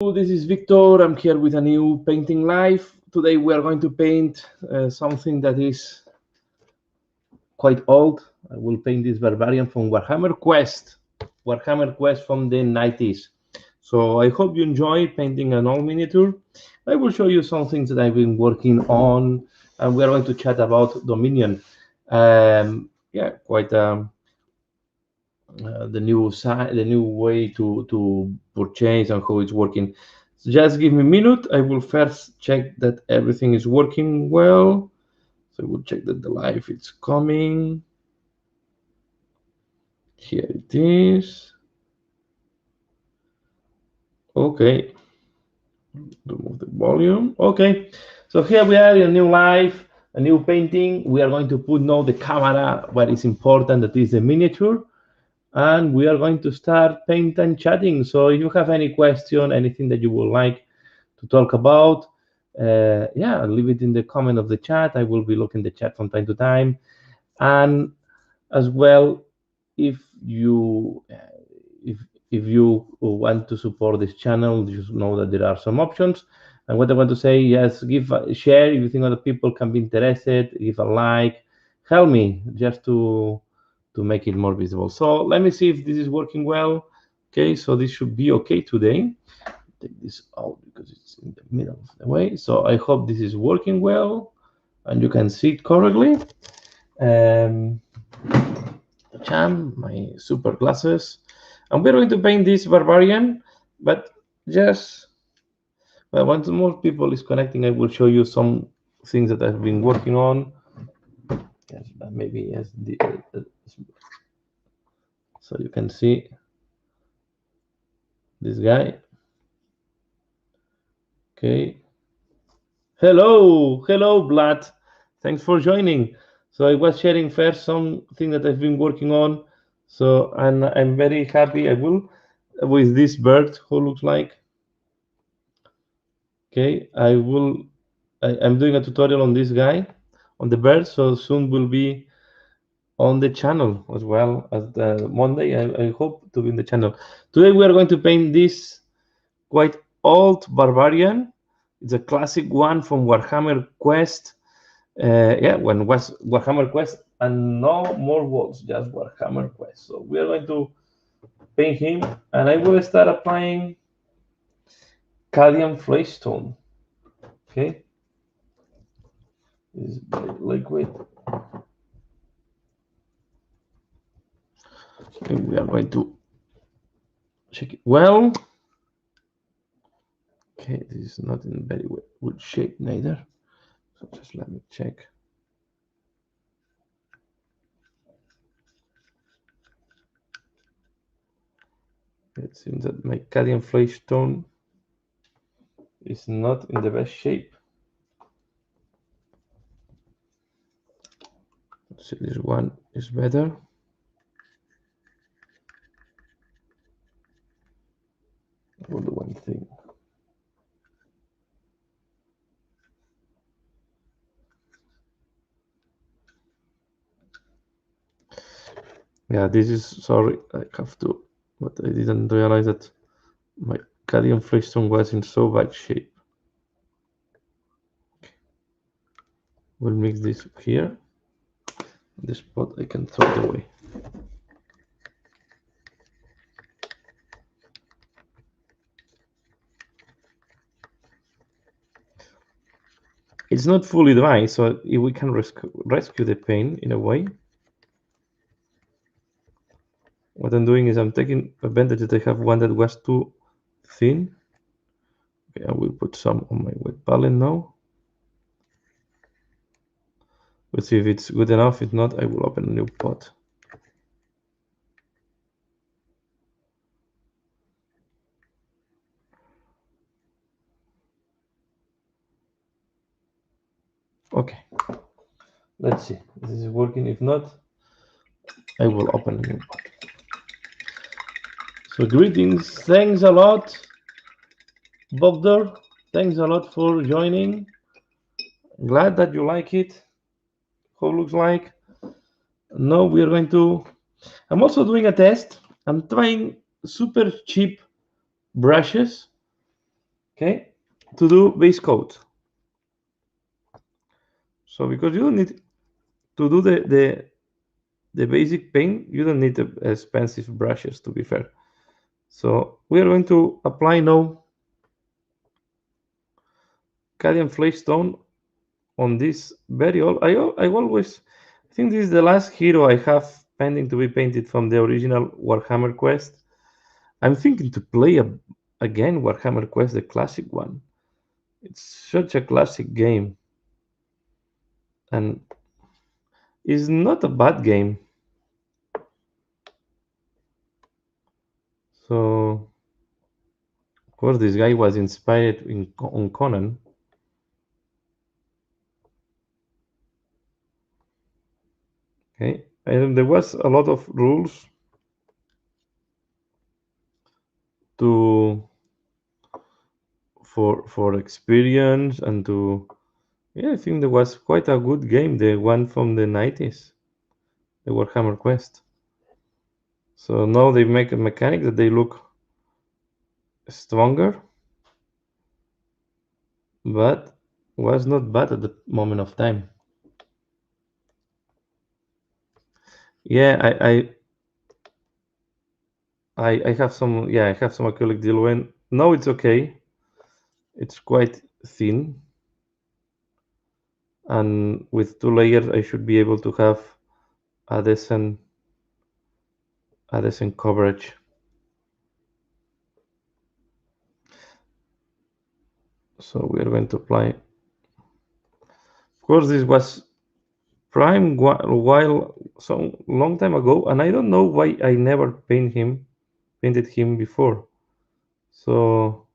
This is Victor. I'm here with a new painting live. Today we are going to paint something that is quite old. I will paint this Barbarian from Warhammer Quest. Warhammer Quest from the 90s. So I hope you enjoy painting an old miniature. I will show you some things that I've been working on, and we are going to chat about Dominion. Yeah, quite the new way to purchase and how it's working. So just give me a minute. I will first check that everything is working well. So we'll check that the live is coming. Here it is. Okay. Remove the volume. Okay. So here we are in a new live, a new painting. We are going to put now the camera where it's important, that is the miniature. And we are going to start paint and chatting. So if you have any question, anything that you would like to talk about, yeah, leave it in the comment of the chat. I will be looking the chat from time to time. And as well, if you if you want to support this channel, just know that there are some options. And what I want to say, yes, give a share if you think other people can be interested, give a like, help me just to make it more visible. So let me see if this is working well. Okay, so this should be okay today. Take this out because it's in the middle of the way. So I hope this is working well and you can see it correctly. My super glasses. And we're going to paint this Barbarian, but just well, once more people is connecting, I will show you some things that I've been working on. Yes, maybe yes, so you can see this guy. Okay. Hello, Vlad. Thanks for joining. So I was sharing first something that I've been working on. So and I'm very happy. I will with this bird who looks like. Okay, I'm doing a tutorial on this guy, on the bird. So soon will be on the channel as well as the Monday. I hope to be in the channel. Today we are going to paint this quite old Barbarian. It's a classic one from Warhammer Quest. Yeah, when was Warhammer Quest and no more walls, just Warhammer Quest. So we are going to paint him, and I will start applying Cadian Flagstone. Okay, this is very liquid. Okay, we are going to check it well. Okay, this is not in very good shape neither. So just let me check. It seems that my Cadian Flagstone is not in the best shape. So this one is better. We'll do one thing. Yeah, this is, sorry, I have to, but I didn't realize that my Cadian Flagstone was in so bad shape. Okay. We'll mix this here. This spot I can throw it away. It's not fully dry, so if we can rescue the paint in a way. What I'm doing is I'm taking advantage that I have one that was too thin. Okay, I will put some on my wet palette now. Let's see if it's good enough. If not, I will open a new pot. Okay, let's see if this is working. If not, I will open a new pot. So greetings, thanks a lot, Bogdor. Thanks a lot for joining. Glad that you like it. How it looks like. Now we are going to. I'm also doing a test. I'm trying super cheap brushes Okay, to do base coat. So because you don't need to do the basic paint, you don't need expensive brushes, to be fair. So we are going to apply now Cadian Flake Stone on this very old. I always I think this is the last hero I have pending to be painted from the original Warhammer Quest. I'm thinking to play again Warhammer Quest, the classic one. It's such a classic game, and it's not a bad game. So, of course, this guy was inspired on Conan. Okay, and there was a lot of rules to for experience and to yeah, I think there was quite a good game, the one from the 90s, the Warhammer Quest. So now they make a mechanic that they look stronger, but was not bad at the moment of time. Yeah, I have some I have some acrylic diluent. No, it's okay. It's quite thin, and with 2 layers, I should be able to have a decent coverage. So we are going to apply. Of course, this was prime while some long time ago, and I don't know why I never painted him before. So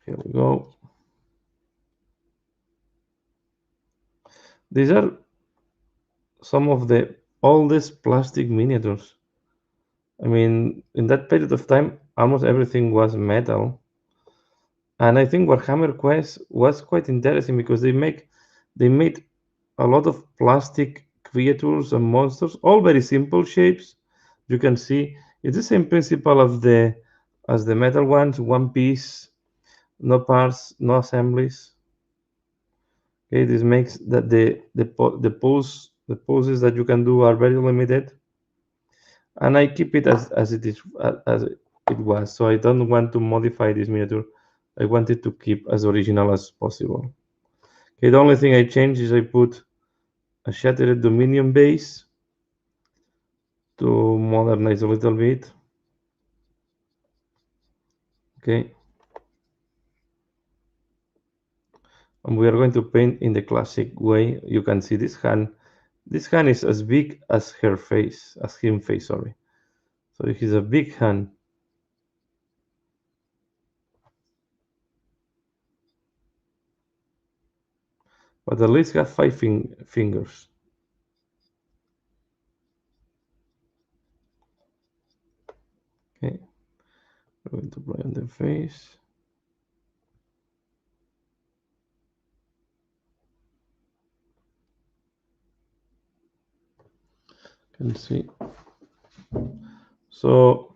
here we go. These are some of the oldest plastic miniatures. I mean, in that period of time, almost everything was metal. And I think Warhammer Quest was quite interesting because they made a lot of plastic creatures and monsters, all very simple shapes. You can see it's the same principle of the as the metal ones, one piece, no parts, no assemblies. Okay, this makes that the poses that you can do are very limited, and I keep it as it is as it was. So I don't want to modify this miniature. I want it to keep as original as possible. Okay, the only thing I changed is I put a shattered Dominion base to modernize a little bit. Okay, and we are going to paint in the classic way. You can see this hand. This hand is as big as her face, as him face. Sorry. So he's a big hand. But at least have five fingers. Okay, we're going to apply on the face. Can see. So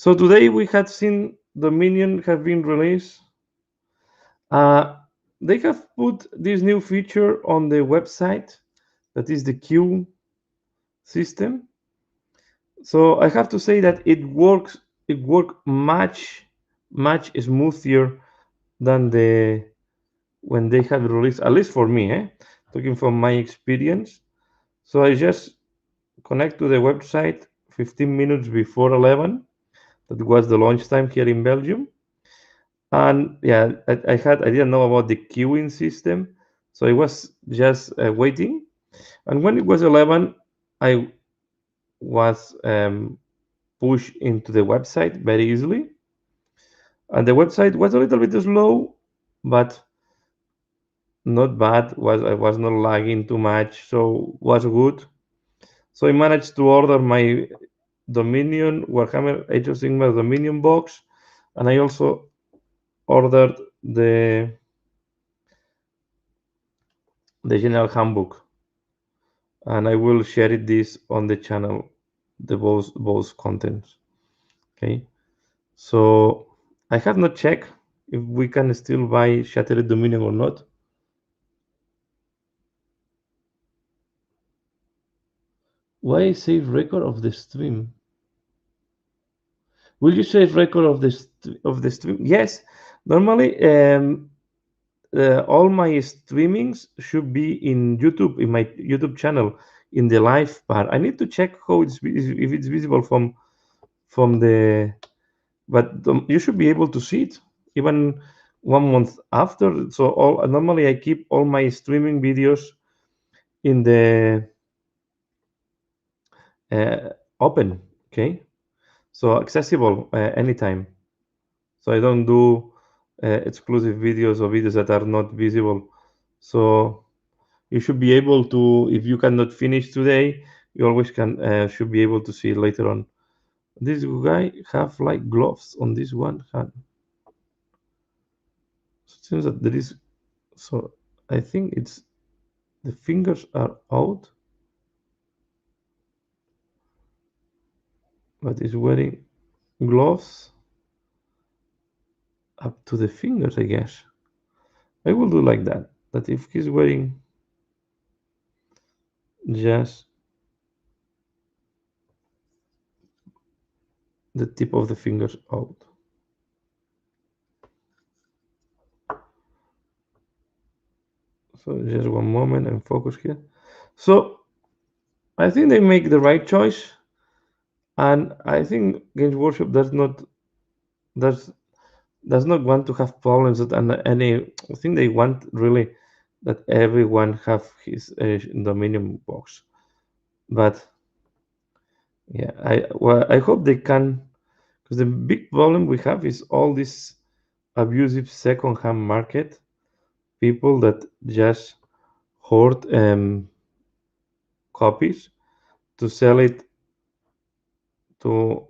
today we had seen Dominion have been released. They have put this new feature on the website, that is the queue system. So I have to say that it works. It worked much smoother than when they had released. At least for me, talking from my experience. So I just connect to the website 15 minutes before 11. That was the launch time here in Belgium. And yeah, I didn't know about the queuing system, so I was just waiting. And when it was 11, I was pushed into the website very easily. And the website was a little bit slow, but not bad. I was not lagging too much, so was good. So I managed to order my Dominion Warhammer Age of Sigmar Dominion box, and I also ordered the general handbook, and I will share this on the channel, the both contents. Okay, so I have not checked if we can still buy Shattered Dominion or not. Why save record of the stream? Will you save record of the stream? Yes. Normally, all my streamings should be in YouTube, in my YouTube channel, in the live part. I need to check how if it's visible from the, but you should be able to see it even 1 month after. So all normally I keep all my streaming videos in the open, okay, so accessible anytime. So I don't do exclusive videos or videos that are not visible. So you should be able to, if you cannot finish today, you always can should be able to see it later on. This guy have like gloves on this one hand. So it seems that there is, so I think it's the fingers are out, but he's wearing gloves up to the fingers, I guess. I will do like that. That if he's wearing just the tip of the fingers out. So just one moment and focus here. So I think they make the right choice, and I think Games Workshop does does not want to have problems that any. I think they want really that everyone have his Dominion box, but yeah, I hope they can, because the big problem we have is all this abusive second-hand market, people that just hoard copies to sell it to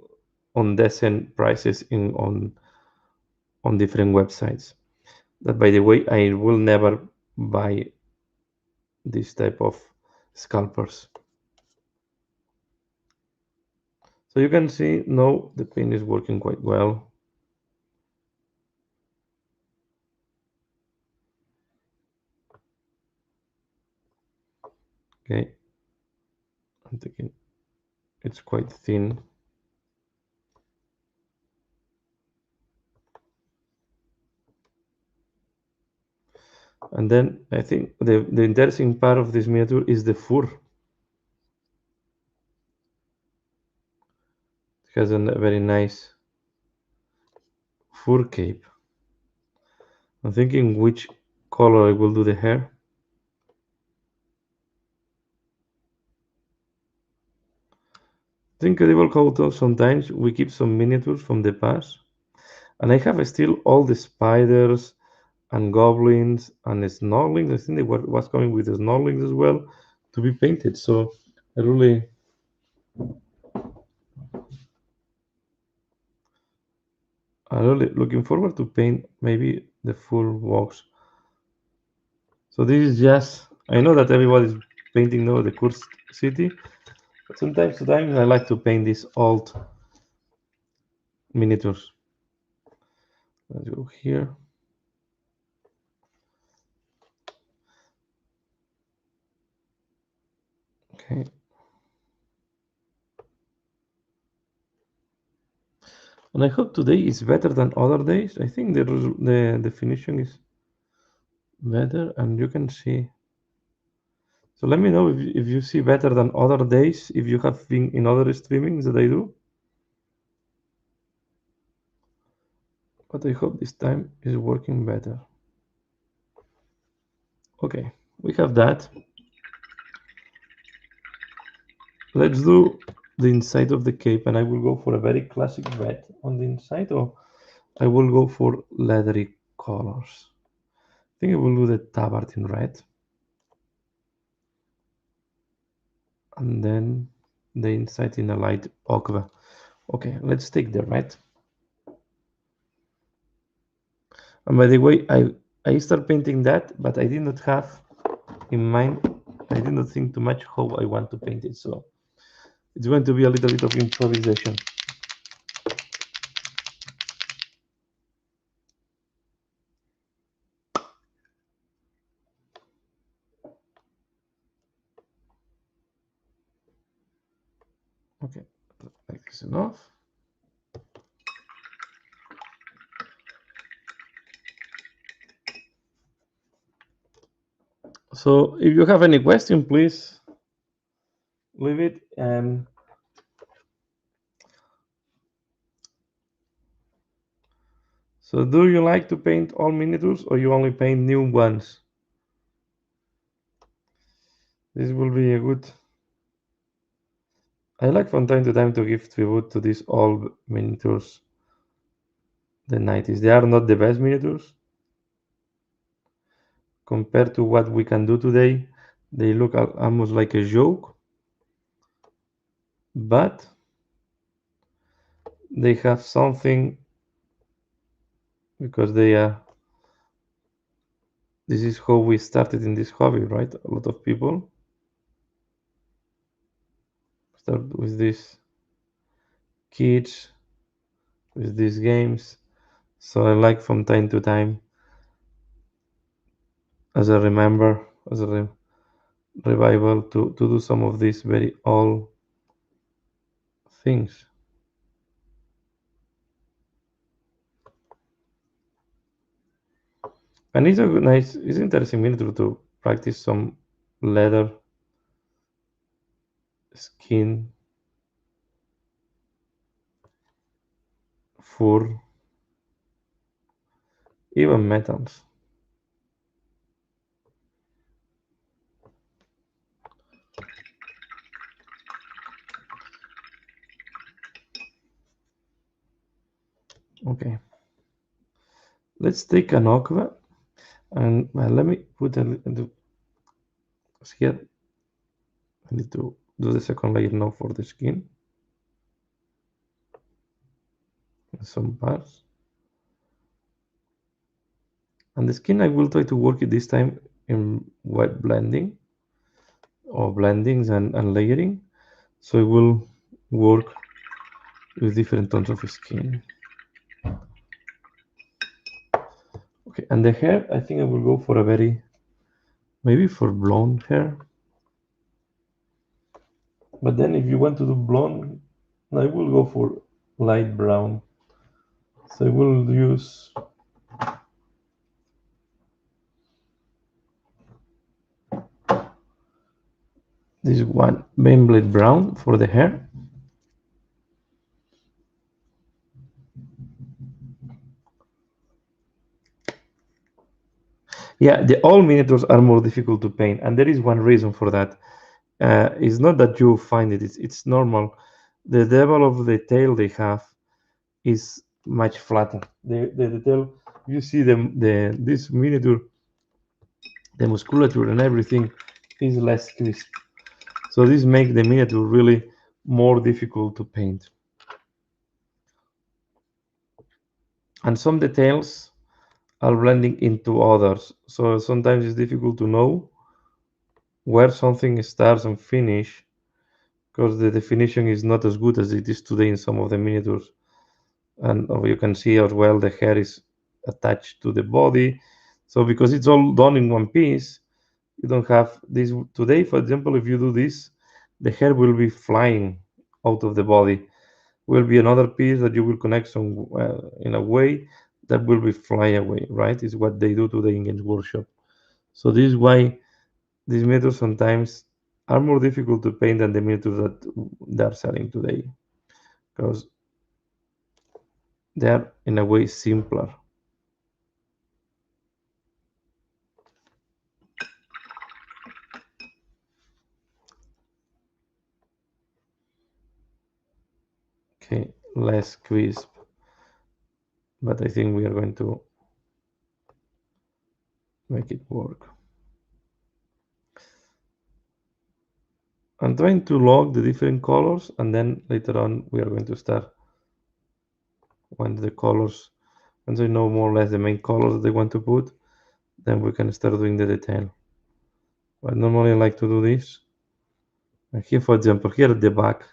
on decent prices in on different websites. That, by the way, I will never buy this type of scalpers. So you can see now the paint is working quite well. Okay, I'm thinking it's quite thin. And then I think the interesting part of this miniature is the fur. It has a very nice fur cape. I'm thinking which color I will do the hair. It's incredible how sometimes we keep some miniatures from the past. And I have still all the spiders and goblins and snorlings. I think they was coming with the snorlings as well to be painted. So I really I'm really looking forward to paint maybe the full box. So this is just, I know that everybody's painting now the cursed city, but sometimes I like to paint these old miniatures. Let's go here. Okay. And I hope today is better than other days. I think the finishing is better, and you can see. So let me know if you see better than other days, if you have been in other streamings that I do. But I hope this time is working better. Okay, we have that. Let's do the inside of the cape, and I will go for a very classic red on the inside, or I will go for leathery colors. I think I will do the tabard in red. And then the inside in a light ochre. Okay, let's take the red. And by the way, I start painting that, but I did not have in mind, I did not think too much how I want to paint it. So it's going to be a little bit of improvisation. is enough. So if you have any question, please leave it. So do you like to paint all miniatures or you only paint new ones? This will be a good... I like from time to time to give tribute to these old miniatures, the 90s. They are not the best miniatures compared to what we can do today. They look almost like a joke, but they have something because they are... This is how we started in this hobby, right? A lot of people start with these kids, with these games. So I like from time to time, as I remember, as a revival, to do some of these very old things. And it's a nice, it's interesting miniature to practice some leather, skin, fur, even metals. Okay, let's take an aqua and let me put a little here. I need to do the second layer now for the skin. Some parts. And the skin I will try to work it this time in wet blending or blendings and layering. So it will work with different tones of skin. Okay, and the hair, I think I will go for a very, maybe for blonde hair. But then if you want to do blonde, I will go for light brown. So I will use this one, Beyblade brown for the hair. Yeah, the all miniatures are more difficult to paint, and there is one reason for that. It's not that you find it; it's normal. The level of the tail they have is much flatter. The tail, you see the this miniature, the musculature and everything is less crisp. So this makes the miniature really more difficult to paint. And some details are blending into others. So sometimes it's difficult to know where something starts and finish because the definition is not as good as it is today in some of the miniatures. And you can see as well the hair is attached to the body. So because it's all done in one piece, you don't have this. Today, for example, if you do this, the hair will be flying out of the body. Will be another piece that you will connect some in a way that will be fly away, right? Is what they do today in Games Workshop. So this is why these miniatures sometimes are more difficult to paint than the miniatures that they are selling today, because they are in a way simpler. Okay, less crisp, but I think we are going to make it work. I'm trying to log the different colors, and then later on we are going to start when the colors, once I know more or less the main colors they want to put, then we can start doing the detail. But normally I like to do this. And here, for example, here at the back,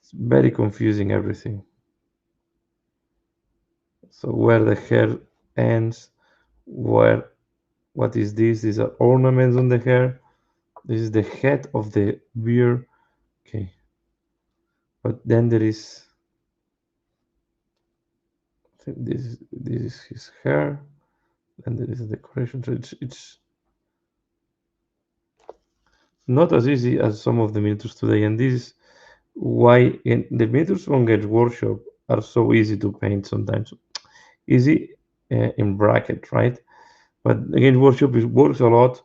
it's very confusing everything. So where the hair ends, what is this? These are ornaments on the hair. This is the head of the beard. Okay. But then there is, I think this is his hair, and there is a decoration. So it's not as easy as some of the miniatures today, and this is why the miniatures from Games Workshop are so easy to paint sometimes. Easy in bracket, right? But again, Workshop works a lot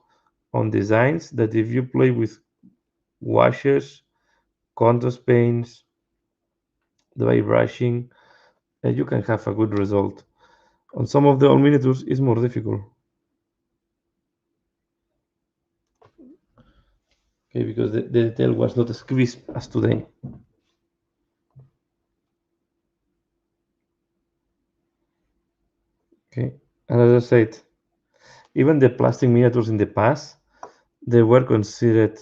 on designs that if you play with washes, contrast paints, dry brushing, you can have a good result. On some of the old miniatures, it's more difficult. Okay, because the detail was not as crisp as today. Okay, and as I said, even the plastic miniatures in the past, they were considered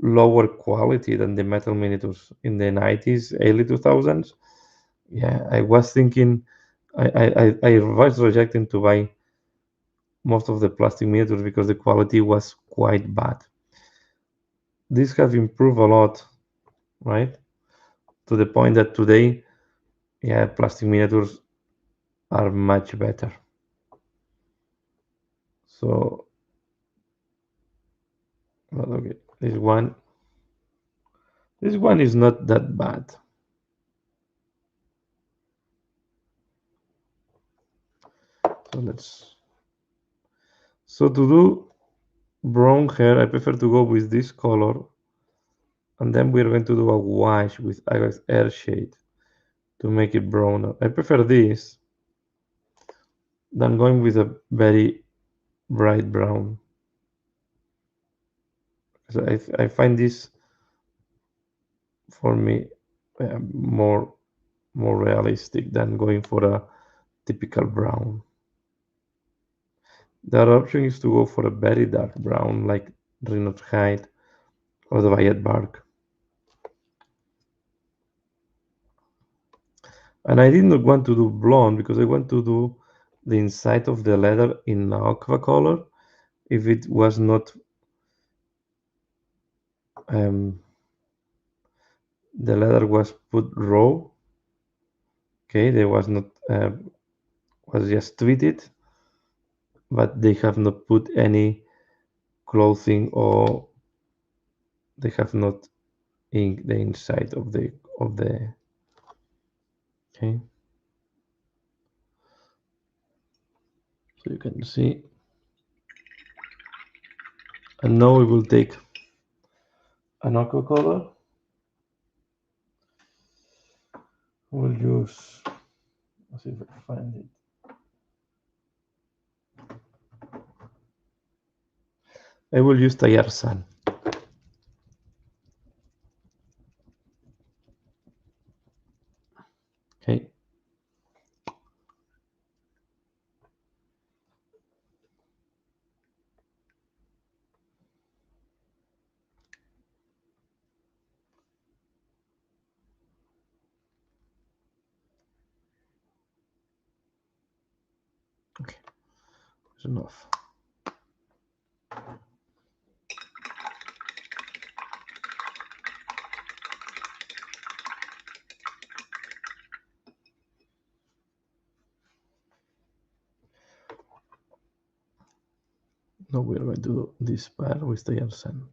lower quality than the metal miniatures in the 90s, early 2000s. Yeah, I was thinking, I was rejecting to buy most of the plastic miniatures because the quality was quite bad. These have improved a lot, right? To the point that today, yeah, plastic miniatures are much better. So, well, okay, this one is not that bad. So to do brown hair, I prefer to go with this color, and then we're going to do a wash with air shade to make it brown. I prefer this than going with a very bright brown. So I find this for me more realistic than going for a typical brown. The other option is to go for a very dark brown like Reynolds Hide or the Violet Bark. And I did not want to do blonde because I want to do the inside of the leather in aqua color if it was not the leather was put raw. Okay, there was not was just treated, but they have not put any clothing or they have not inked the inside of the okay. So you can see, and now we will take an aqua color. We'll use, let's see if I can find it. I will use Tayar Sun. Okay. Okay, that's enough. Now we are going to do this part with Tayar Sun.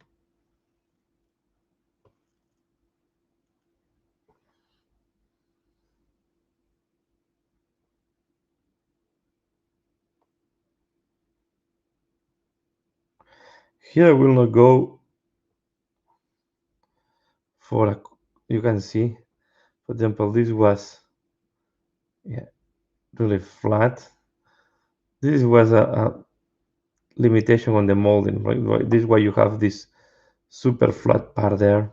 Here I will not go for a, you can see, for example, this was really flat. This was a limitation on the molding, right? This is why you have this super flat part there.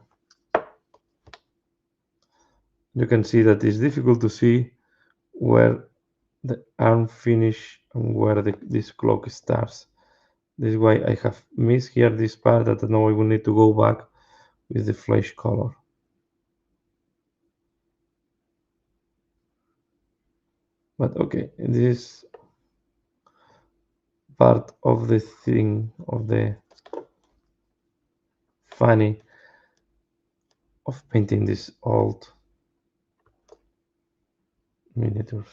You can see that it's difficult to see where the arm finish and where this cloak starts. This is why I have missed here this part that now I will need to go back with the flesh color. But okay, this part of the thing of the funny of painting these old miniatures.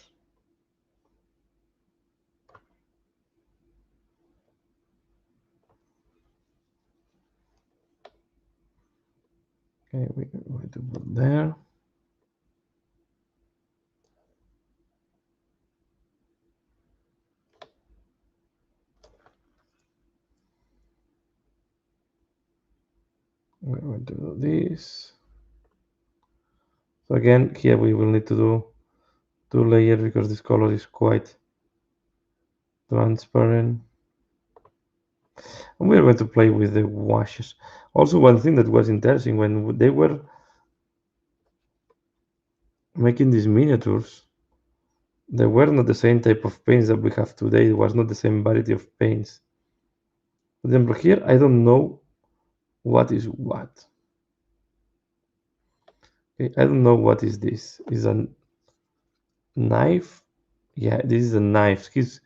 Okay, we're going to put there. We're going to do this. So again, here we will need to do 2 layers because this color is quite transparent. And we're going to play with the washes. Also, one thing that was interesting when they were making these miniatures, they were not the same type of paints that we have today. It was not the same variety of paints. For example, here I don't know what is what. Okay, I don't know what is this. Is a knife? Yeah, this is a knife. He's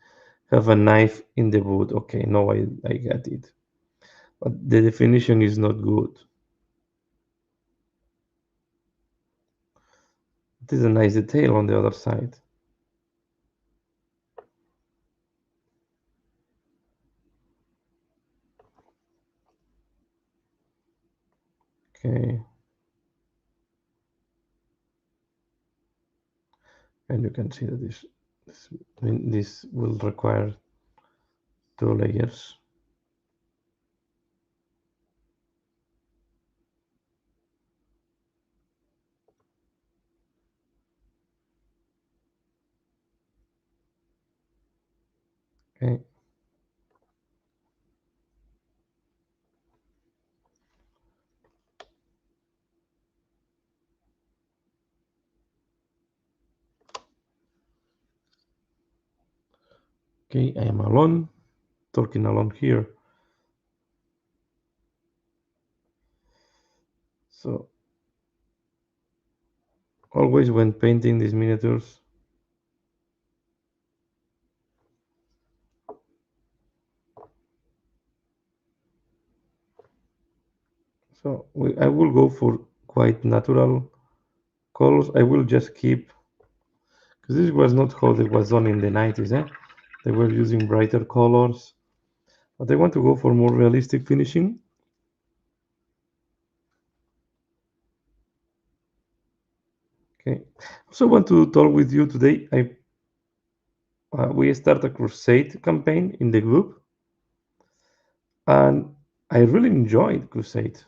have a knife in the wood. Okay, no, I get it. But the definition is not good. It is a nice detail on the other side. Okay. And you can see that this will require 2 layers. Okay. Okay, I am alone, talking alone here. So always when painting these miniatures, so I will go for quite natural colors. I will just keep, because this was not how it was done in the 90s. They were using brighter colors, but I want to go for more realistic finishing. Okay. Also want to talk with you today. We start a crusade campaign in the group, and I really enjoyed crusade.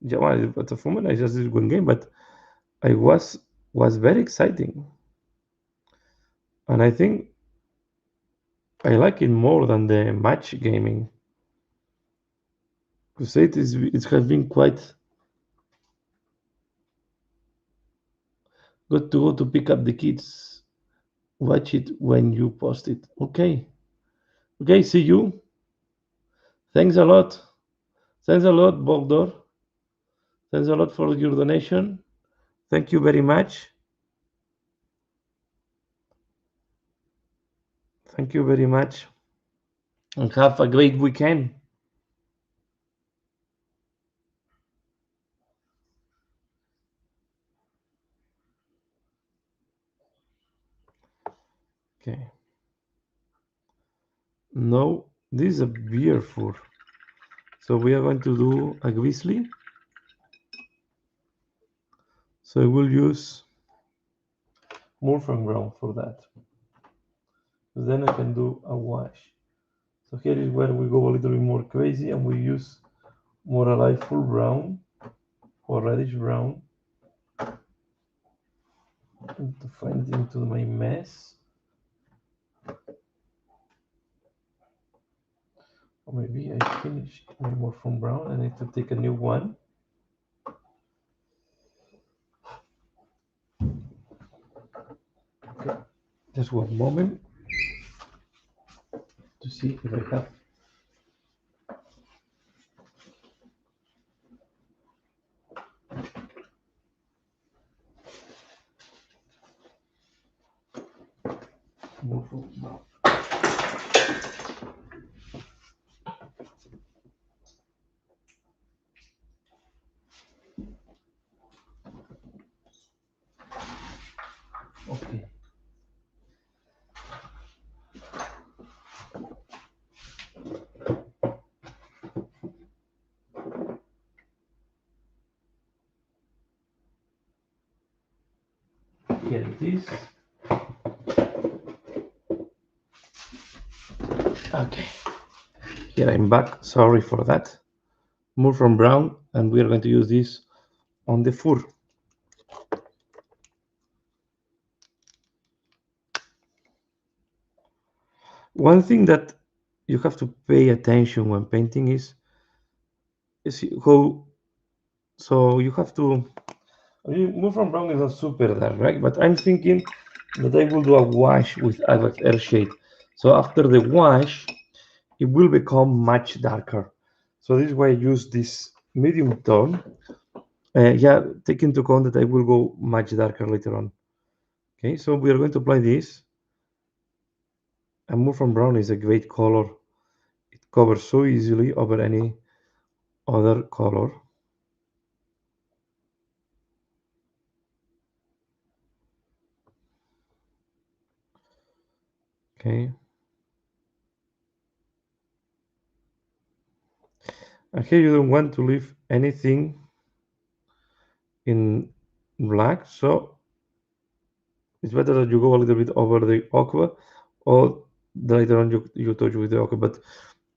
Yeah, well, at the moment I just did one game, but I was very exciting, and I think I like it more than the match gaming. Crusade it has been quite good to go to pick up the kids. Watch it when you post it. Okay. Okay, see you. Thanks a lot. Thanks a lot, Bogdor. Thanks a lot for your donation. Thank you very much. Thank you very much. And have a great weekend. Okay. No, this is a beer fur. So we are going to do a grizzly. So I will use Morphin Ground for that. Then I can do a wash. So here is where we go a little bit more crazy and we use more alive full brown or reddish brown to find into my mess. Or maybe I finished my Morphin Brown. I need to take a new one. Okay, just one moment to see if I have. Morphin Brown. Okay. Here it is. Okay. Here I'm back. Sorry for that. More from brown, and we are going to use this on the fur. One thing that you have to pay attention when painting is how. So you have to. I mean, move from brown is not super dark, right? But I'm thinking that I will do a wash with air shade. So after the wash, it will become much darker. So this is why I use this medium tone. Yeah, take into account that I will go much darker later on. Okay, so we are going to apply this. And move from brown is a great color. It covers so easily over any other color. Okay. And here you don't want to leave anything in black, so it's better that you go a little bit over the aqua, or later on you touch with the aqua. But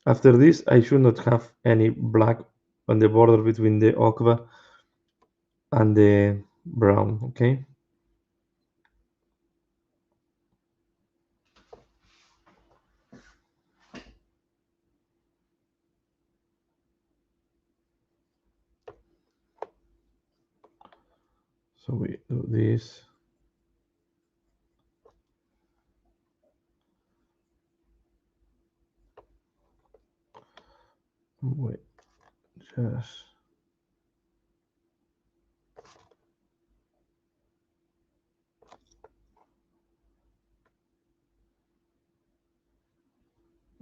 after this, I should not have any black on the border between the aqua and the brown. Okay. So we do this. Wait, just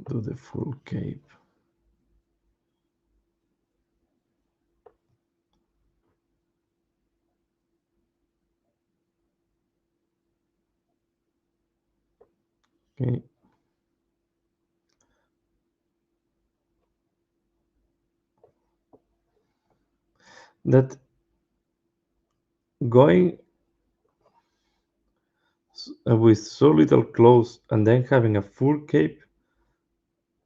do the full cape. Okay. That going with so little clothes and then having a full cape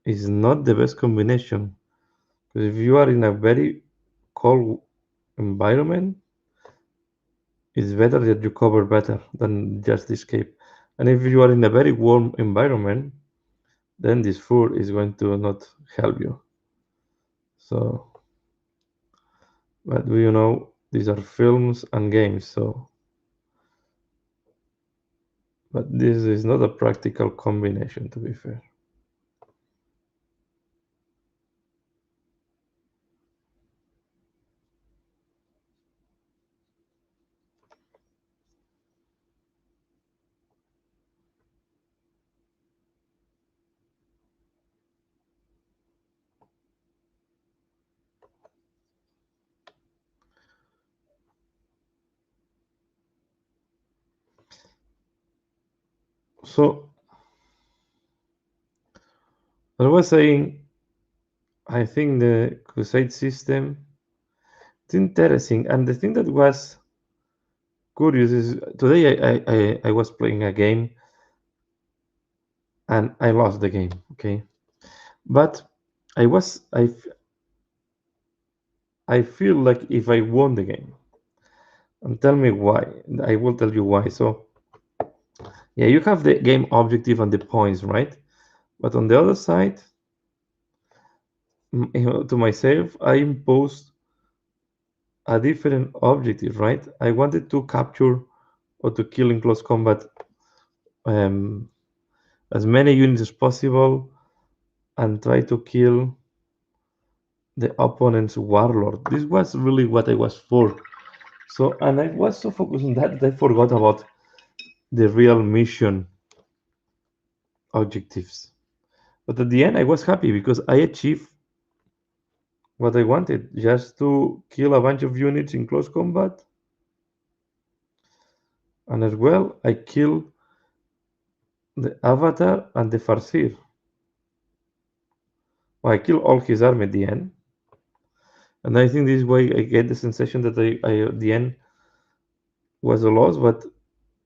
is not the best combination. Because if you are in a very cold environment, it's better that you cover better than just this cape. And if you are in a very warm environment, then this fur is going to not help you. So, but these are films and games, so, but this is not a practical combination, to be fair. So, I was saying, I think the Crusade system is interesting, and the thing that was curious is today I was playing a game and I lost the game. Okay, but I was I feel like if I won the game, and tell me why. I will tell you why. So yeah, you have the game objective and the points, right? But on the other side, to myself, I imposed a different objective, right? I wanted to capture or to kill in close combat um, as many units as possible and try to kill the opponent's warlord. This was really what I was for. So, and I was so focused on that I forgot about the real mission objectives. But at the end, I was happy because I achieved what I wanted, just to kill a bunch of units in close combat And as well, I kill the Avatar and the Farseer. Well, I kill all his army at the end. And I think this way I get the sensation that I at the end was a loss, but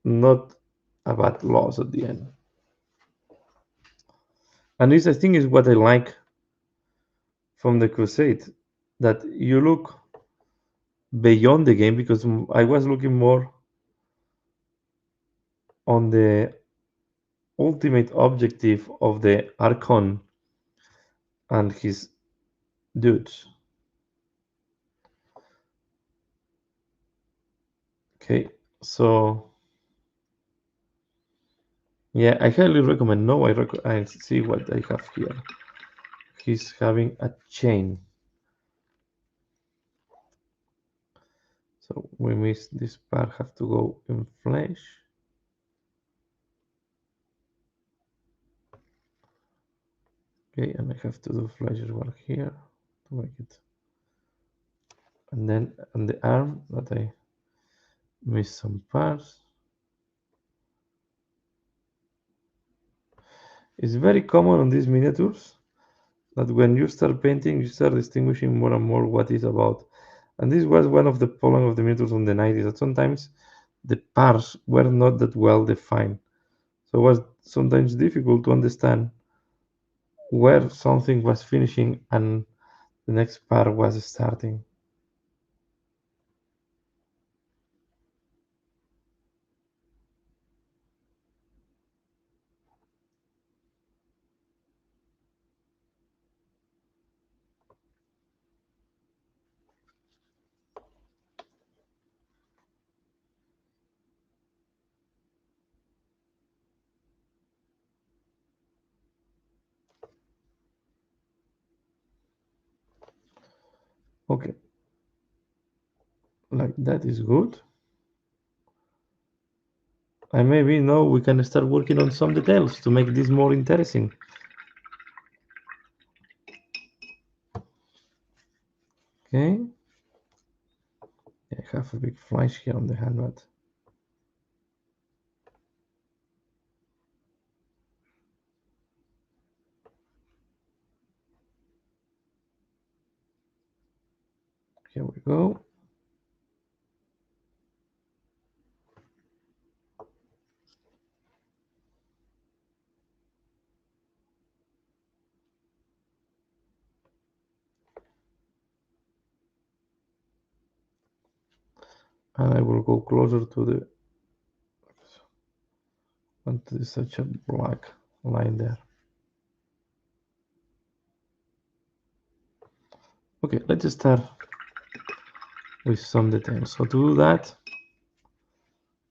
not a bad loss at the end. And this, I think, is what I like from the Crusade, that you look beyond the game, because I was looking more on the ultimate objective of the Archon and his dudes. Okay, so yeah, I highly recommend. No, I see what I have here. He's having a chain. So we miss this part, have to go in flesh. Okay, and I have to do flesh as well here to make it. And then on the arm that I missed some parts. It's very common on these miniatures that when you start painting, you start distinguishing more and more what it's about. And this was one of the problems of the miniatures on the 90s, that sometimes the parts were not that well defined. So it was sometimes difficult to understand where something was finishing and the next part was starting. Okay, like that is good. And maybe now we can start working on some details to make this more interesting. Okay. I have a big flash here on the hand, but here we go. And I will go closer to the, onto such a black line there. Okay, let's start with some details. So to do that,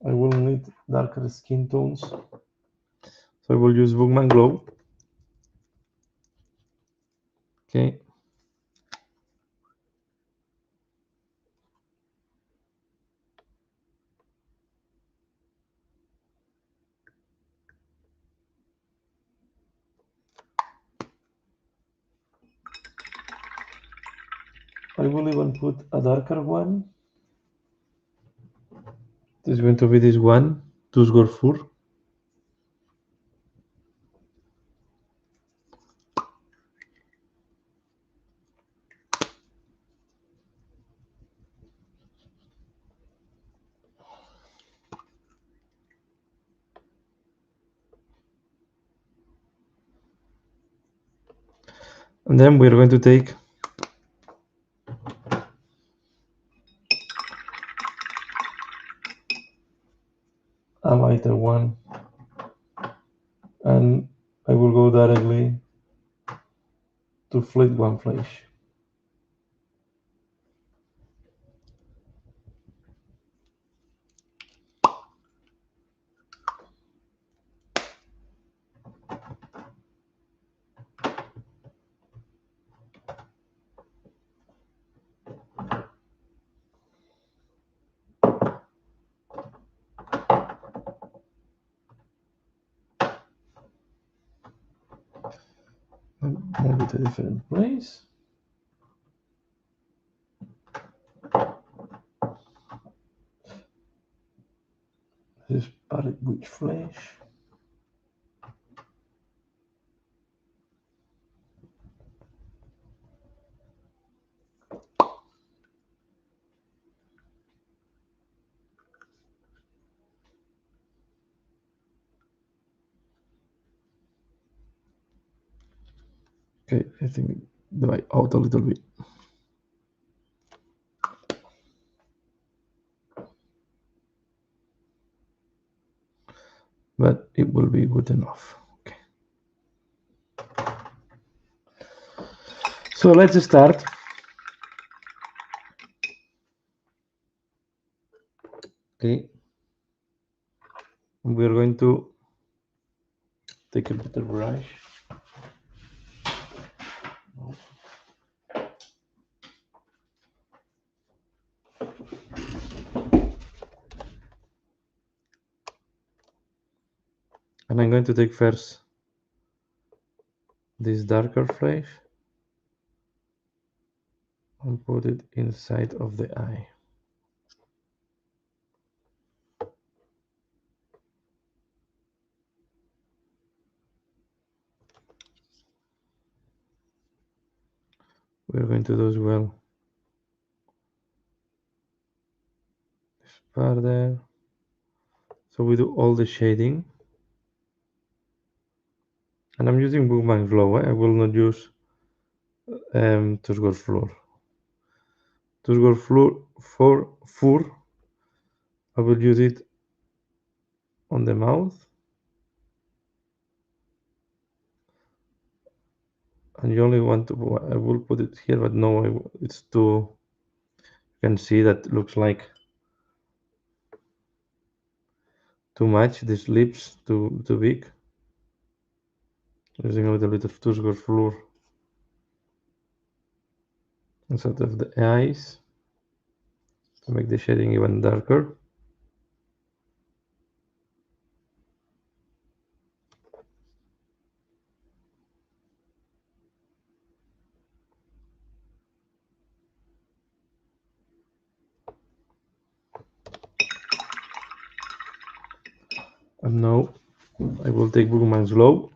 I will need darker skin tones. So I will use Bookman Glow. Okay. I will even put a darker one. This is going to be this one, Tusgorfur. And then we're going to take a lighter one, and I will go directly to Fleet One Flash. Move it to a different place. Spotted with flesh. Okay, I think dry out a little bit. But it will be good enough. Okay. So let's start. Okay. We're going to take a better brush. And I'm going to take first this darker flesh and put it inside of the eye. We're going to do as well this part there. So we do all the shading. And I'm using Bookman Glow. I will not use Tusgor Floor. Tusgor Floor for Fur. I will use it on the mouth. And you only want to, I will put it here, but no, it's too, you can see that looks like too much. This lips too big. Using a little bit of Tusgor Floor inside of the eyes to make the shading even darker. And now I will take Bookman's Glow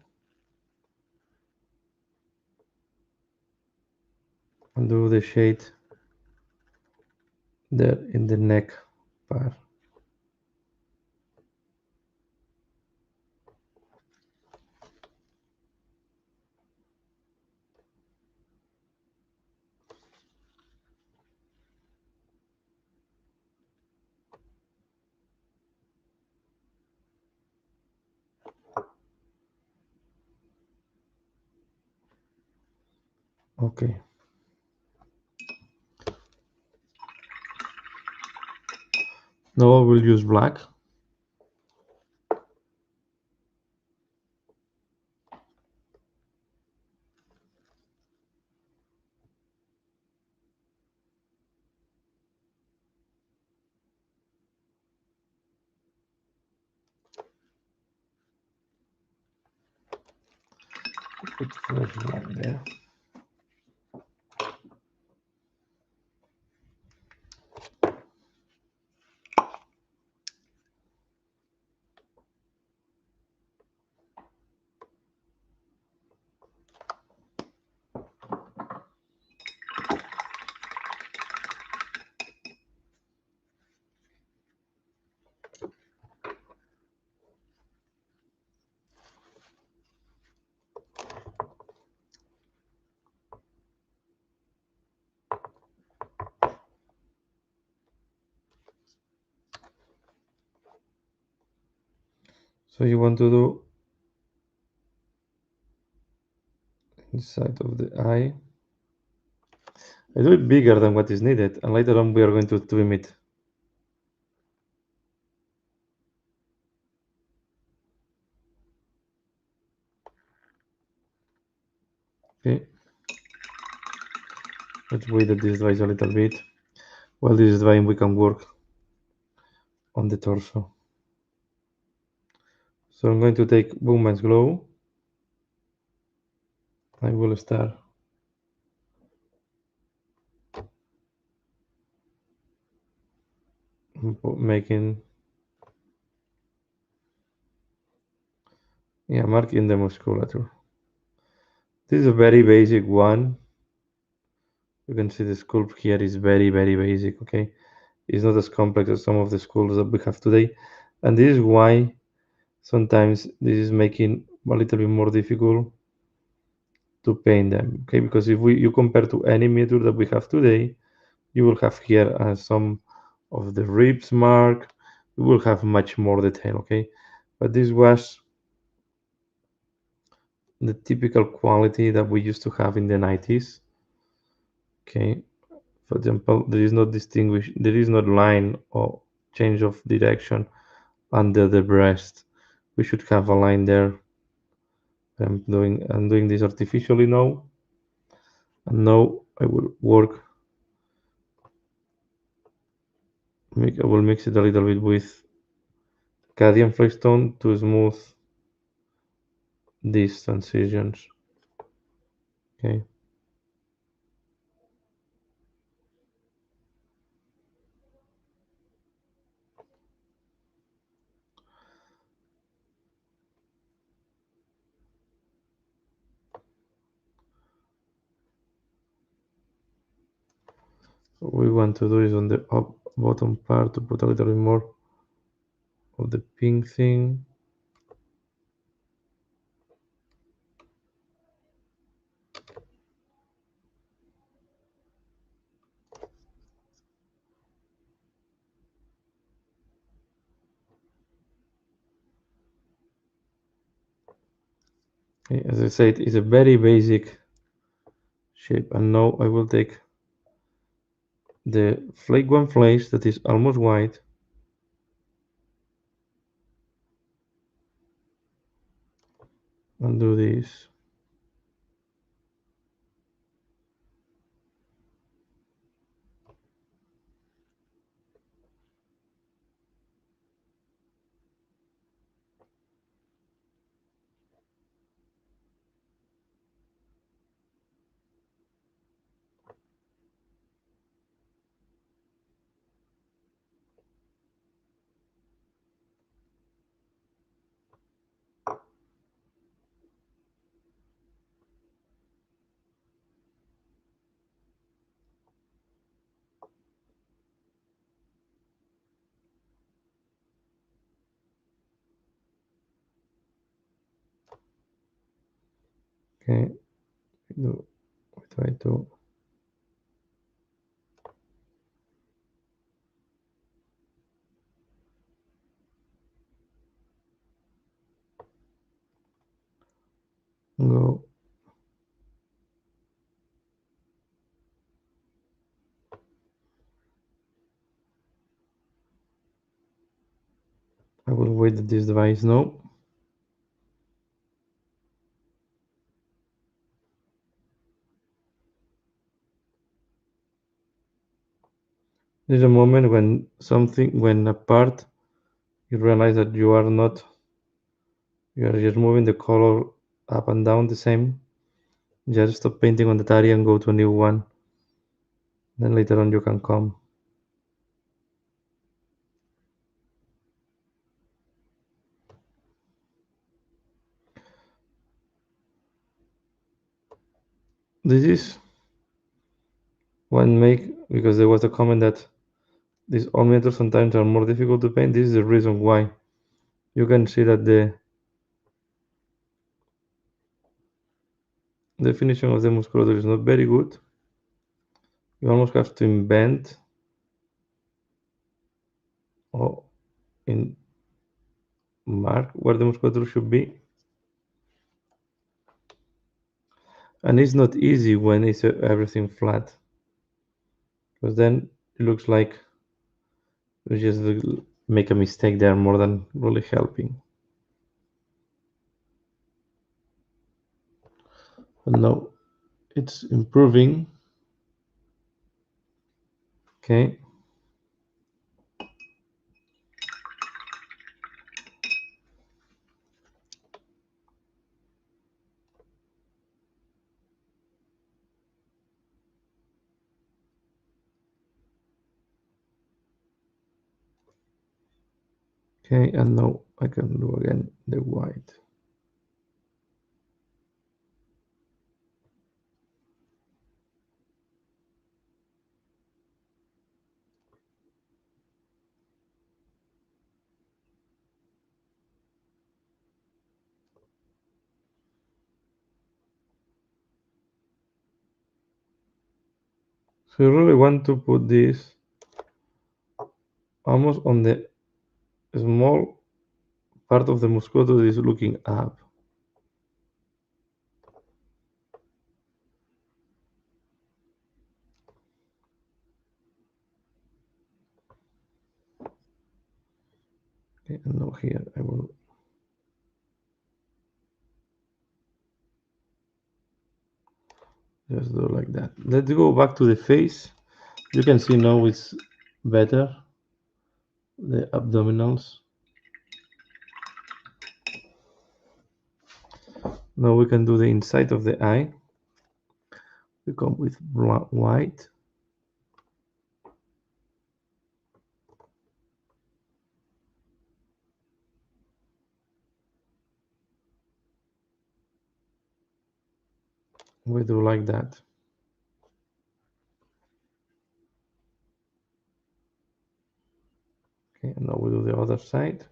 and do the shade there in the neck part. Okay. Now I will use black. Put fresh black there. So you want to do inside of the eye. I do it bigger than what is needed, and later on we are going to trim it. Okay. Let's wait that this dries a little bit. While this is drying, we can work on the torso. So I'm going to take Bookman's Glow. I will start making Yeah, marking the musculature. This is a very basic one. You can see the sculpt here is very basic, okay? It's not as complex as some of the sculpts that we have today. And this is why sometimes this is making a little bit more difficult to paint them, okay? Because if you compare to any miniature that we have today, you will have here some of the ribs mark. You will have much more detail, okay? But this was the typical quality that we used to have in the 90s, okay? For example, there is no there is no line or change of direction under the breast. We should have a line there. I'm doing this artificially now. And now I will work, I will mix it a little bit with Cadian Flagstone to smooth these transitions. Okay. What we want to do is on the bottom part to put a little bit more of the pink thing. Okay, as I said, it's a very basic shape. And now I will take the flake one flake that is almost white and do this. Okay, we try to go. I will wait that this device now. There's a moment when a part you realize that you are just moving the color up and down the same. Just stop painting on the tari and go to a new one. Then later on you can come. This is one make because there was a comment that these ornaments sometimes are more difficult to paint. This is the reason why. You can see that the definition of the musculature is not very good. You almost have to invent or in mark where the musculature should be. And it's not easy when it's everything flat. Because then it looks like you just make a mistake there more than really helping. But now it's improving. Okay. Okay, and now I can do again the white. So you really want to put this almost on the small part of the muscular that is looking up. Okay, and now here I will just do like that. Let's go back to the face. You can see now it's better, the abdominals. Now we can do the inside of the eye. We come with white. We do like that. Okay, and now we do the other side.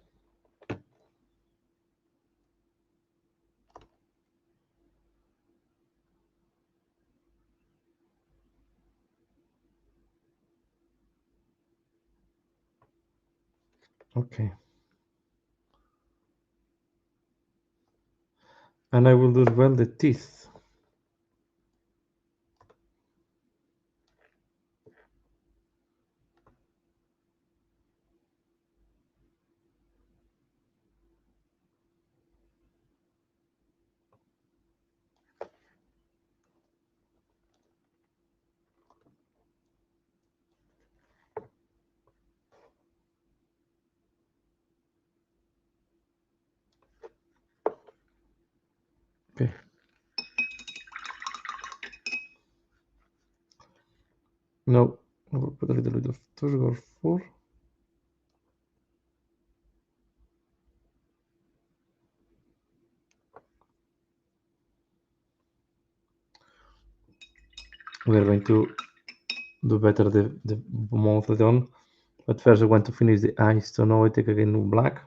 Okay. And I will do as well the teeth. Okay. Now I will put a little bit of Turgor 4. We are going to do better the mouth later on. But first I want to finish the eyes. So now I take again black.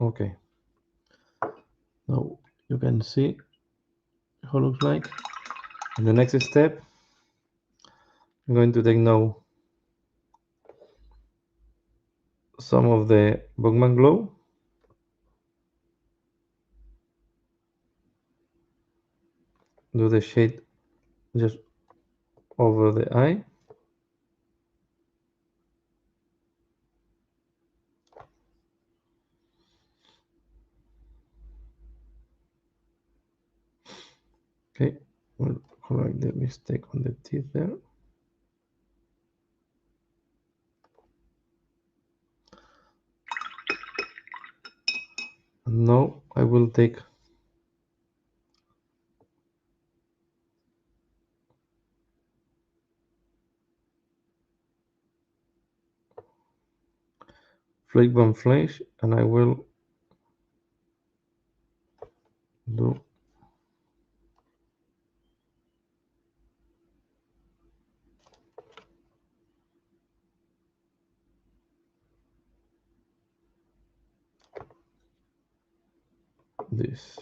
Okay. Now you can see how it looks like. In the next step, I'm going to take now some of the Bogman Glow. Do the shade just over the eye. Okay, we'll correct the mistake on the teeth there. And now I will take Flake Bomb Flash and I will do this.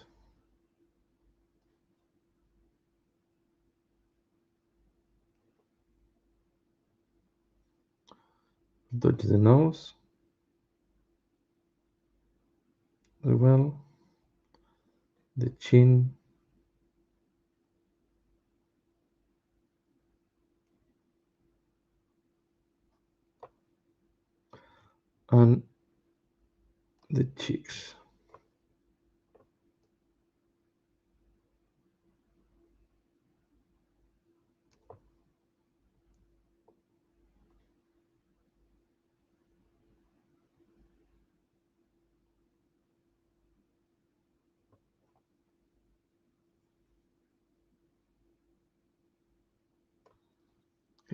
Touch the nose as well, the chin, and the cheeks.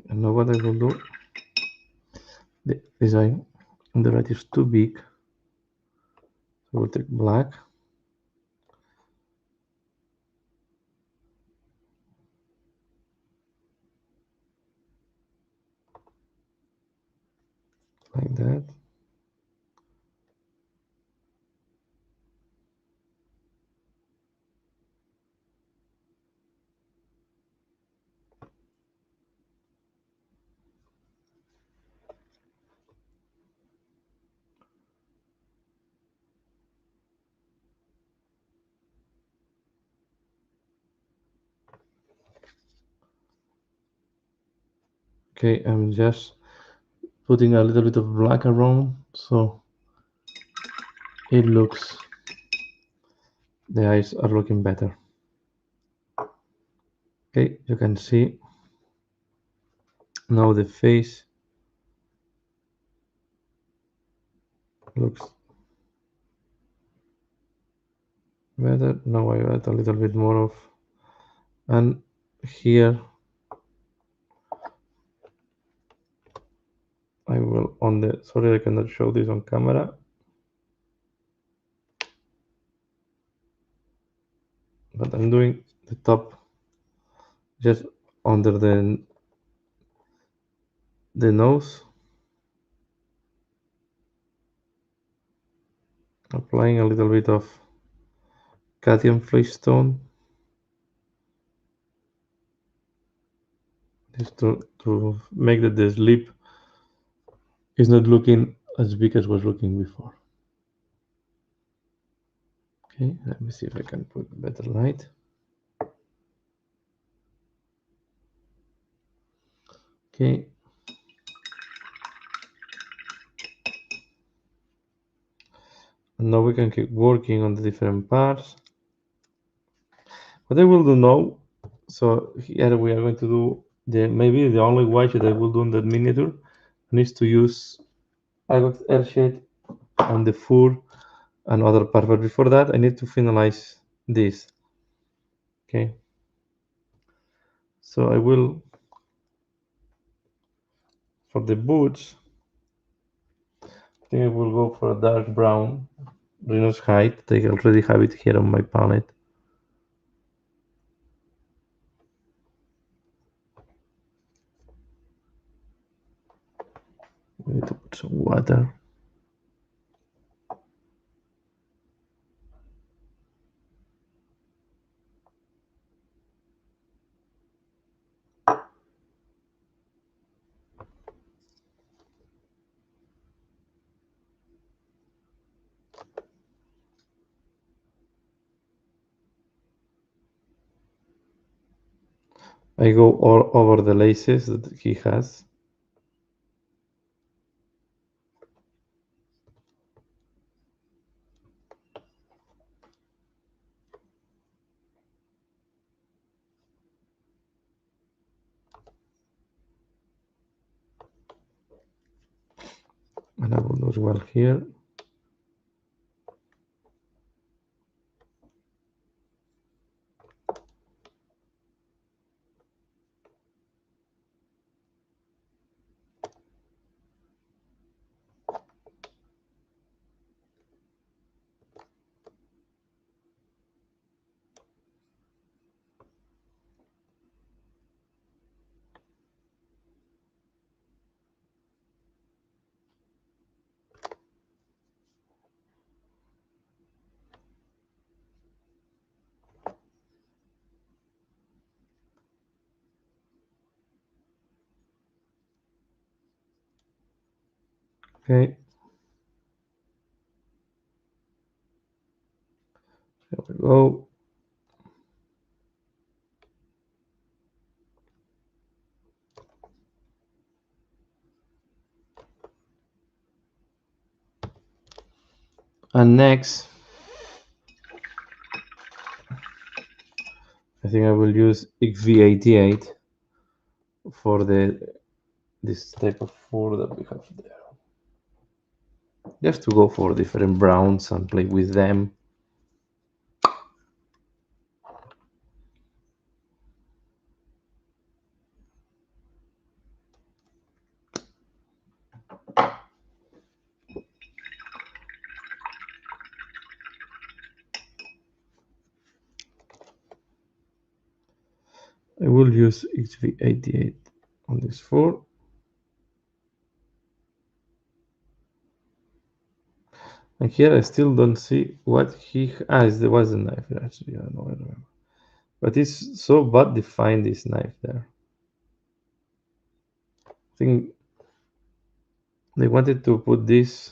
And now what I will do, the design on the right is too big, so we'll take black. Like that. Okay, I'm just putting a little bit of black around so it looks, the eyes are looking better. Okay, you can see now the face looks better. Now I add a little bit more of, and here I will on the, sorry I cannot show this on camera, but I'm doing the top just under the nose, applying a little bit of Catian flesh tone just to make that the lip is not looking as big as was looking before. Okay, let me see if I can put better light. Okay. And now we can keep working on the different parts. What I will do now, so here we are going to do maybe the only white that I will do in that miniature, and is to use Ivox air shade on the fur and other parts. But before that, I need to finalize this. Okay. So I will, for the boots, I think I will go for a dark brown Rhino's hide. I already have it here on my palette. We need to put some water. I go all over the laces that he has. And I will do as well here. Okay. There we go. And next, I think I will use XV88 for this type of fur that we have there. Just to go for different browns and play with them. will use XV88 on this 4. And here I still don't see what he... there was a knife there, actually. I don't remember. But it's so bad defined, this knife there. I think they wanted to put this...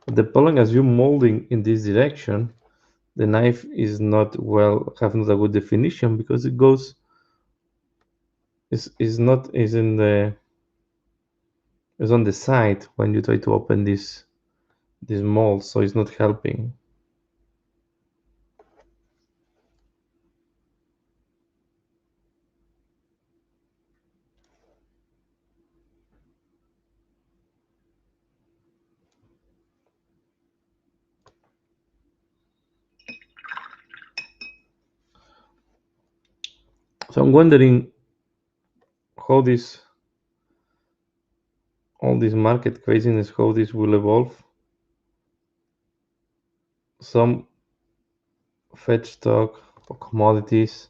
The problem, as you molding in this direction, the knife is not have not a good definition, because it goes... is on the side when you try to open this mold, so it's not helping. So I'm wondering how all this market craziness, how this will evolve. Some fetch stock or commodities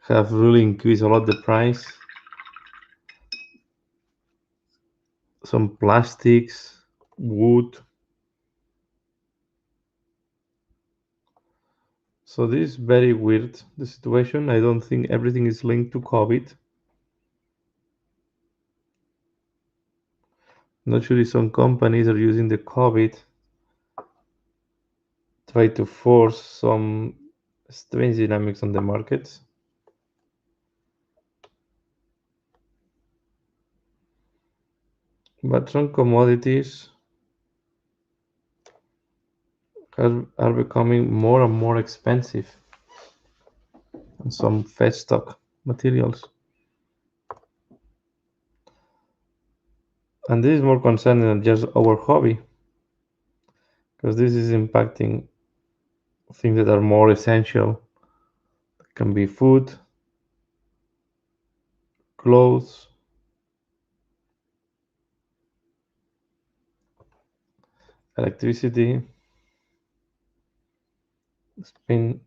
have really increased a lot the price. Some plastics, wood. So this is very weird, the situation. I don't think everything is linked to COVID. Naturally, some companies are using the COVID try to force some strange dynamics on the markets. But some commodities are becoming more and more expensive, and some fed stock materials. And this is more concerning than just our hobby, because this is impacting things that are more essential. It can be food, clothes, electricity. It's been...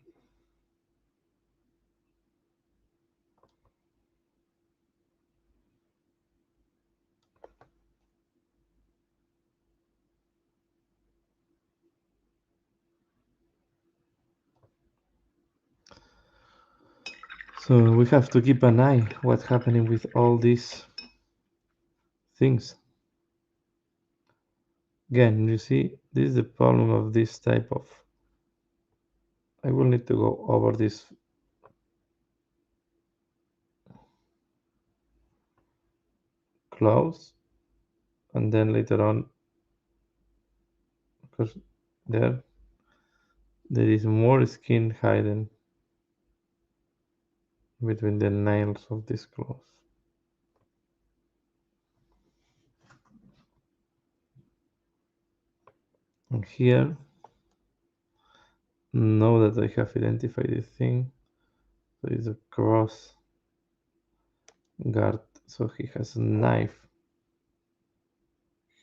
So we have to keep an eye what's happening with all these things. Again, you see, this is the problem of this type of... I will need to go over this close, and then later on, because there is more skin hidden between the nails of this cloth. And here, now that I have identified the thing, there is a cross guard, so he has a knife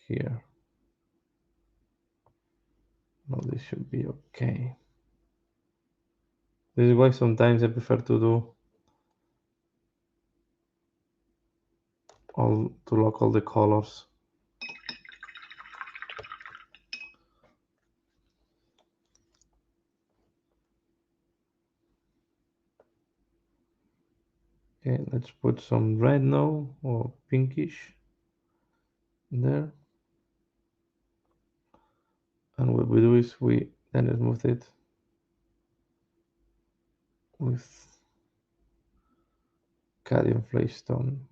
here. Now this should be okay. This is why sometimes I prefer to lock all the colors. Okay, let's put some red now, or pinkish there. And what we do is we then smooth it with cadmium flake stone.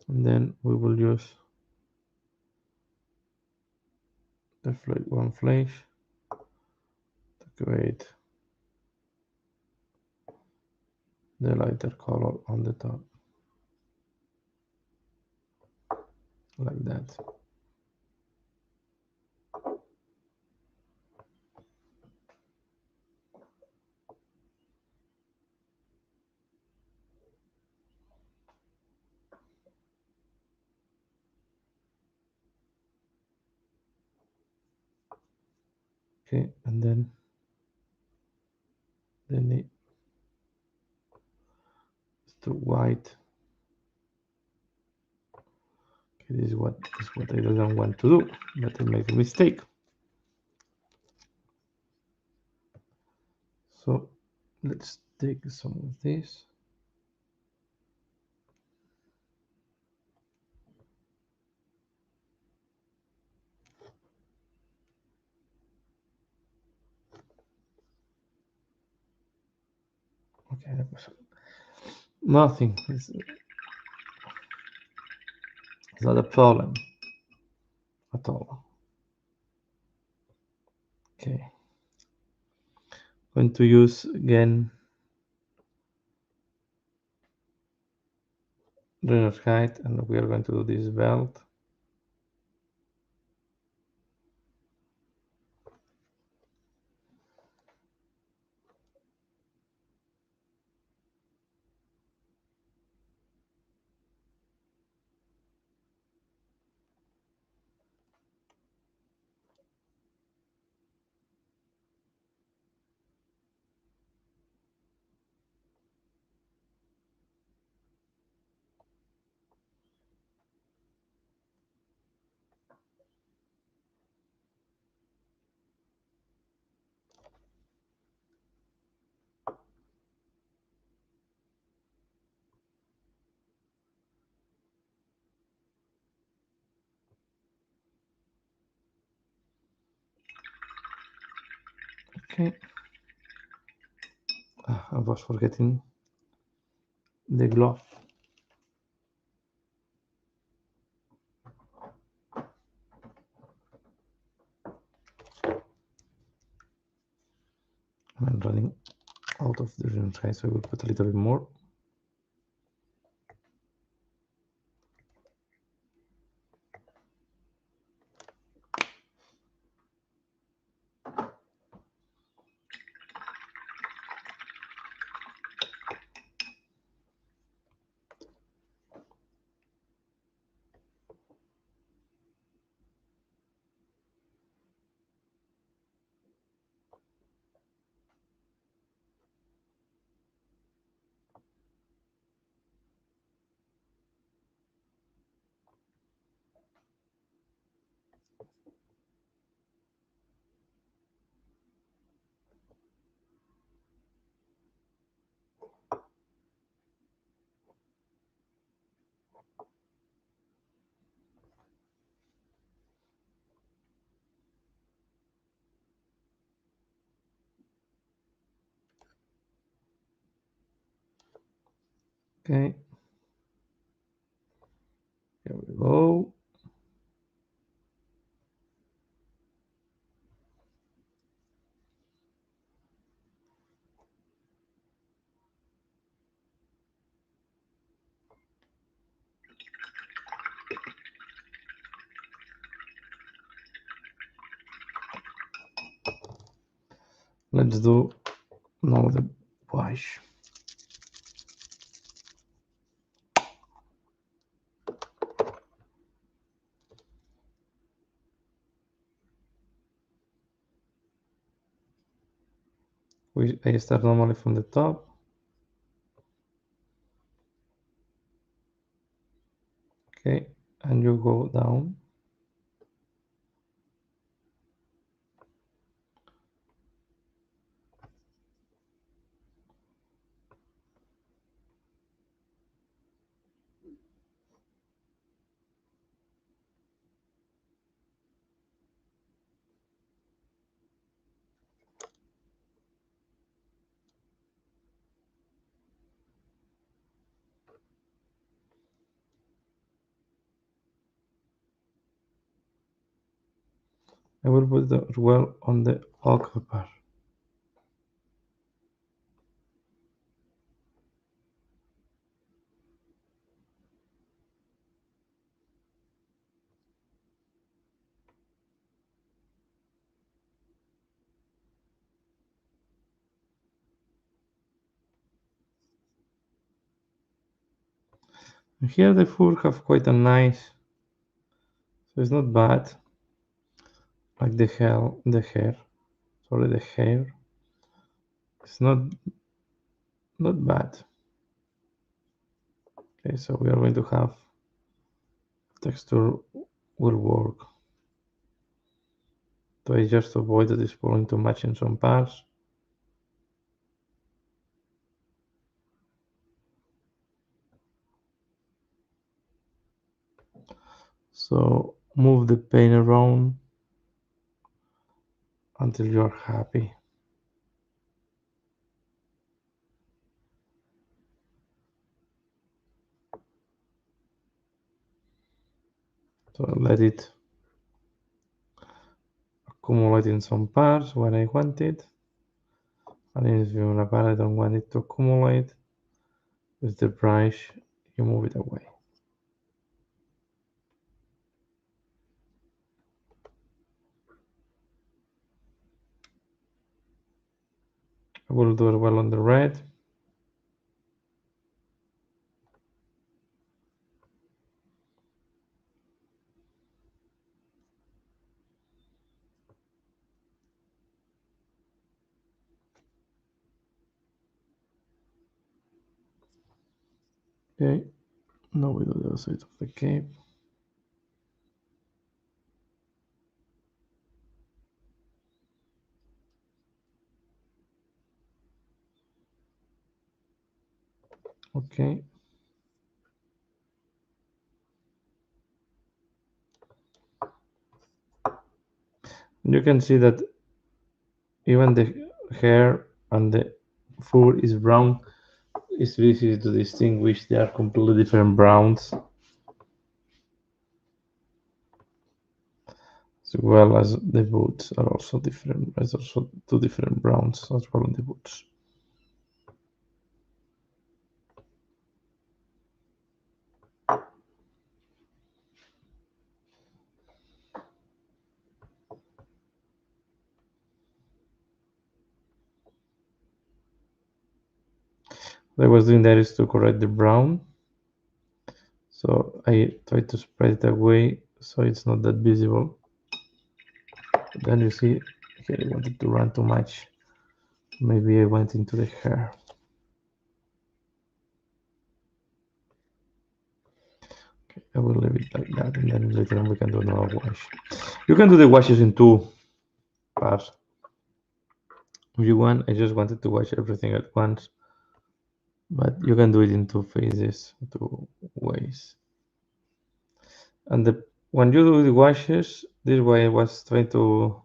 And then we will use the one flash to create the lighter color on the top, like that. Okay, and then it's too white. Okay, this is what I don't want to do, but I make a mistake. So let's take some of this. Okay, that was nothing. It's not a problem at all. Okay, going to use again runner's height, and we are going to do this belt. Okay. I was forgetting the glove. I'm running out of the runner's height, so I will put a little bit more. Okay. Here we go. Let's do now the wash. I start normally from the top. Okay, and you go down. I will put the well on the ochre bar. And here the fur have quite a nice, so it's not bad, like the hair. Sorry, the hair. It's not bad. Okay, so we are going to have texture will work. So I just avoid that it's going to match in some parts. So move the paint around until you're happy. So let it accumulate in some parts where I want it. And if you're in a part I don't want it to accumulate, with the brush you move it away. I will do it well on the red. Okay, now we do the other side of the cape. Okay. You can see that even the hair and the fur is brown. It's easy to distinguish they are completely different browns, as well as the boots are also different. There's also two different browns as well on the boots. What I was doing there is to correct the brown. So I try to spread it away so it's not that visible. But then you see here I wanted to run too much. Maybe I went into the hair. Okay, I will leave it like that, and then later on we can do another wash. You can do the washes in two parts. If you want, I just wanted to wash everything at once, but you can do it in two phases, two ways. And when you do the washes, this way I was trying to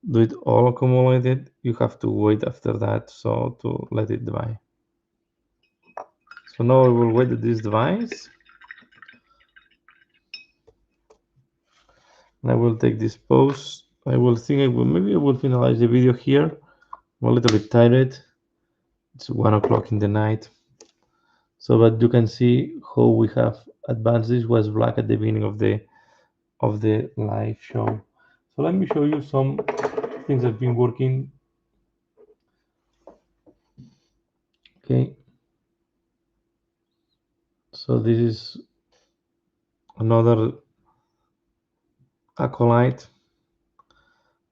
do it all accumulated. You have to wait after that, so to let it dry. So now I will wait that this dries. And I will take this pose. Maybe I will finalize the video here. I'm a little bit tired. It's 1 o'clock in the night. So that you can see how we have advanced. This was black at the beginning of the live show. So let me show you some things I've been working. Okay. So this is another acolyte.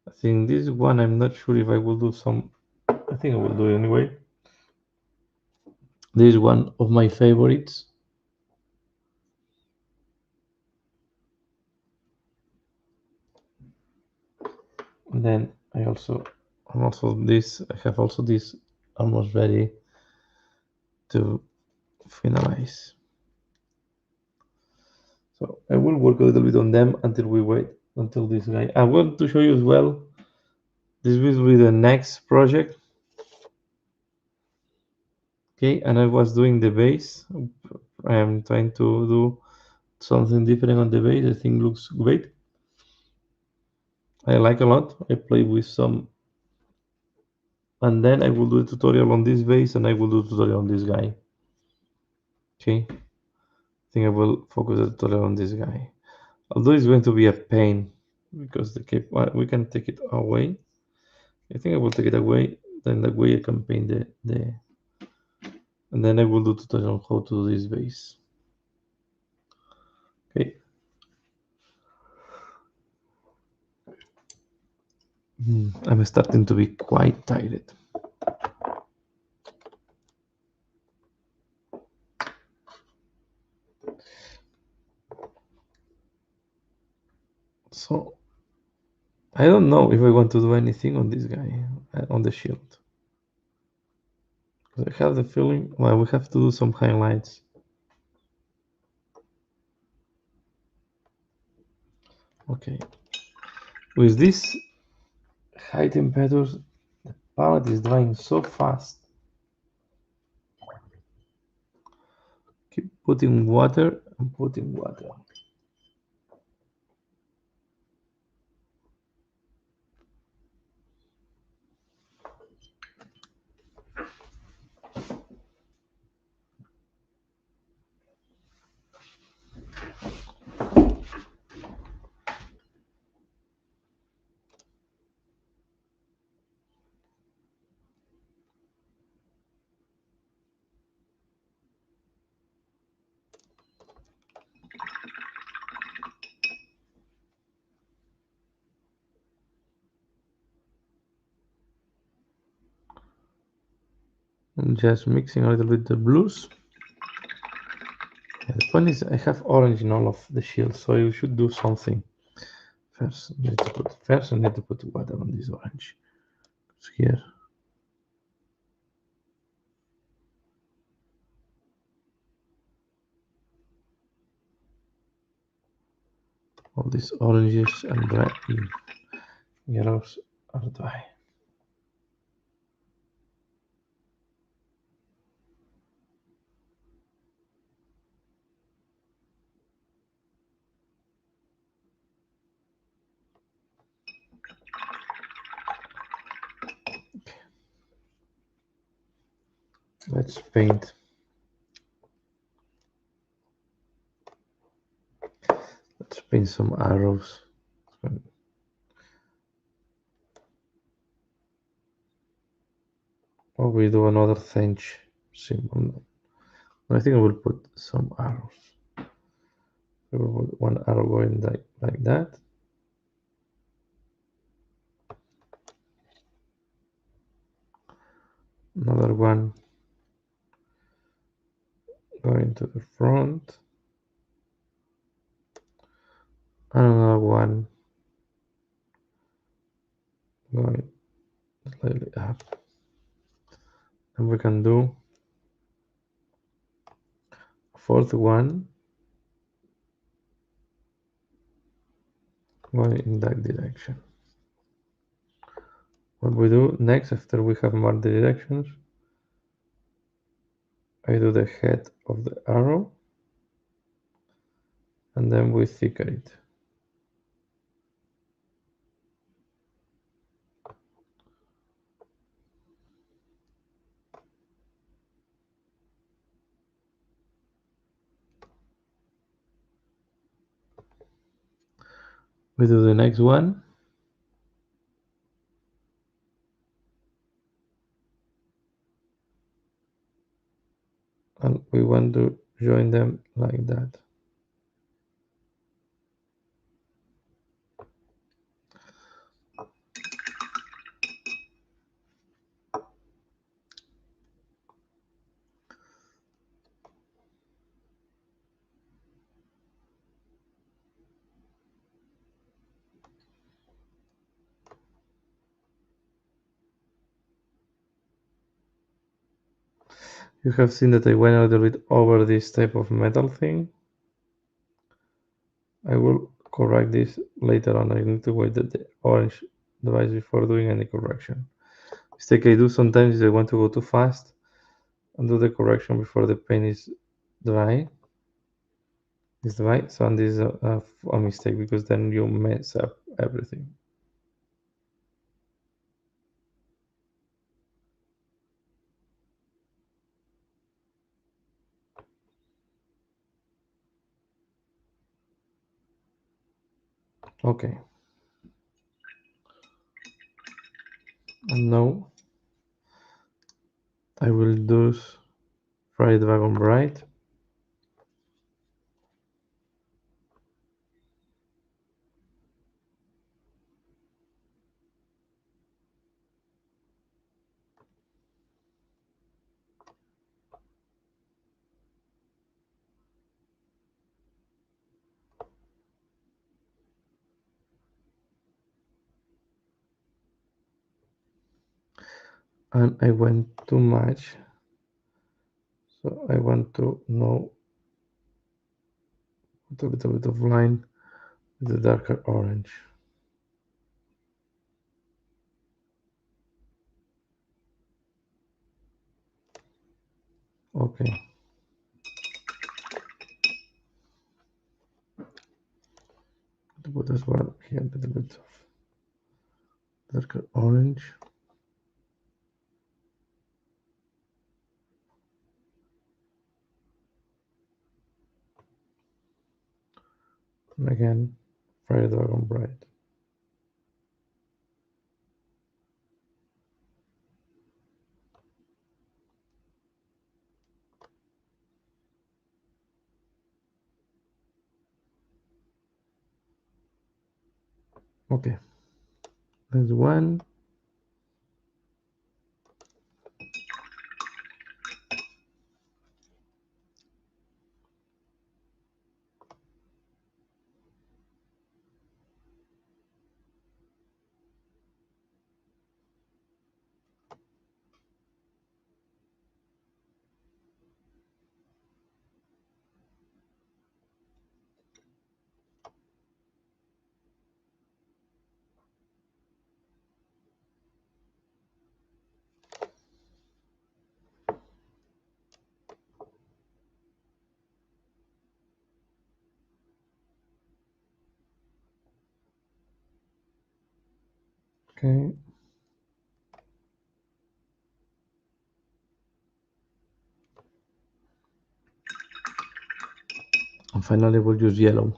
I think this one I'm not sure if I will do some. I think I will do it anyway. This is one of my favorites. And then I have also this almost ready to finalize. So I will work a little bit on them until we wait until this guy. I want to show you as well. This will be the next project. Okay, and I was doing the base. I am trying to do something different on the base. I think looks great. I like a lot. I play with some, and then I will do a tutorial on this base, and I will do a tutorial on this guy. Okay, I think I will focus the tutorial on this guy. Although it's going to be a pain because the cape, we can take it away. I think I will take it away. Then that way I can paint the and then I will do tutorial on how to do this base. Okay. I'm starting to be quite tired. So I don't know if I want to do anything on this guy, on the shield. I have the feeling, well, we have to do some highlights. Okay. With this high temperatures, the pallet is drying so fast. Keep putting water and putting water. I'm just mixing a little bit the blues. Yeah, the point is I have orange in all of the shields, so you should do something. First, I need to put water on this orange. It's here. All these oranges and red yellows are dry. Let's paint. Let's paint some arrows. Or we do another thanch symbol. I think I will put some arrows. I will put one arrow going like that. Another one going to the front. And another one going slightly up. And we can do a fourth one going in that direction. What we do next after we have marked the directions, I do the head of the arrow and then we thicken it. We do the next one. And we want to join them like that. You have seen that I went a little bit over this type of metal thing. I will correct this later on. I need to wait that the orange dries before doing any correction. Mistake I do sometimes is I want to go too fast and do the correction before the paint is dry. Is dry, so and this is a mistake because then you mess up everything. Okay. And now I will do Fry Dragon Bright. and I went too much. So I want to know a little bit of line with the darker orange. Okay. To put as well here a little bit of darker orange. And again, Fire Dragon Bright. Okay. There's one. Okay. And finally, we'll use yellow.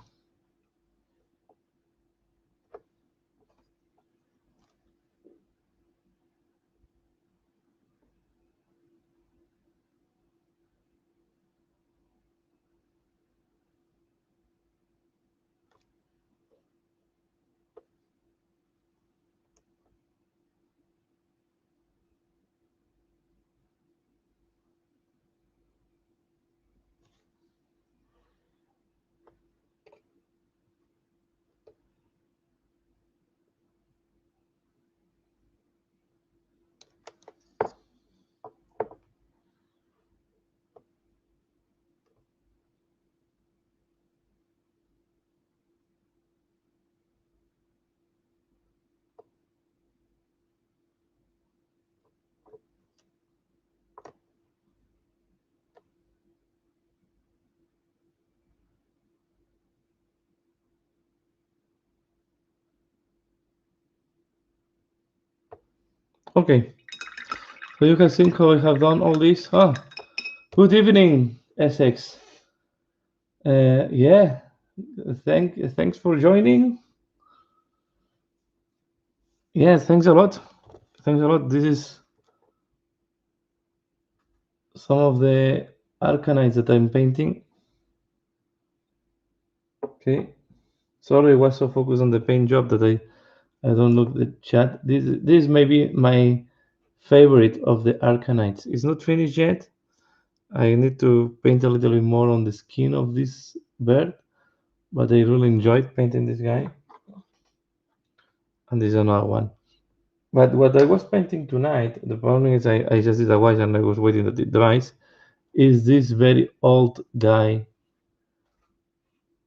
Okay. So you can see how I have done all this. Ah, good evening, Essex. Yeah, thanks for joining. Yeah, thanks a lot. Thanks a lot. This is some of the arcanites that I'm painting. Okay. Sorry, I was so focused on the paint job that I don't look at the chat. This may be my favorite of the arcanites. It's not finished yet. I need to paint a little bit more on the skin of this bird, but I really enjoyed painting this guy. And this is another one. But what I was painting tonight, the problem is I just did a wash and I was waiting that it dries, is this very old guy.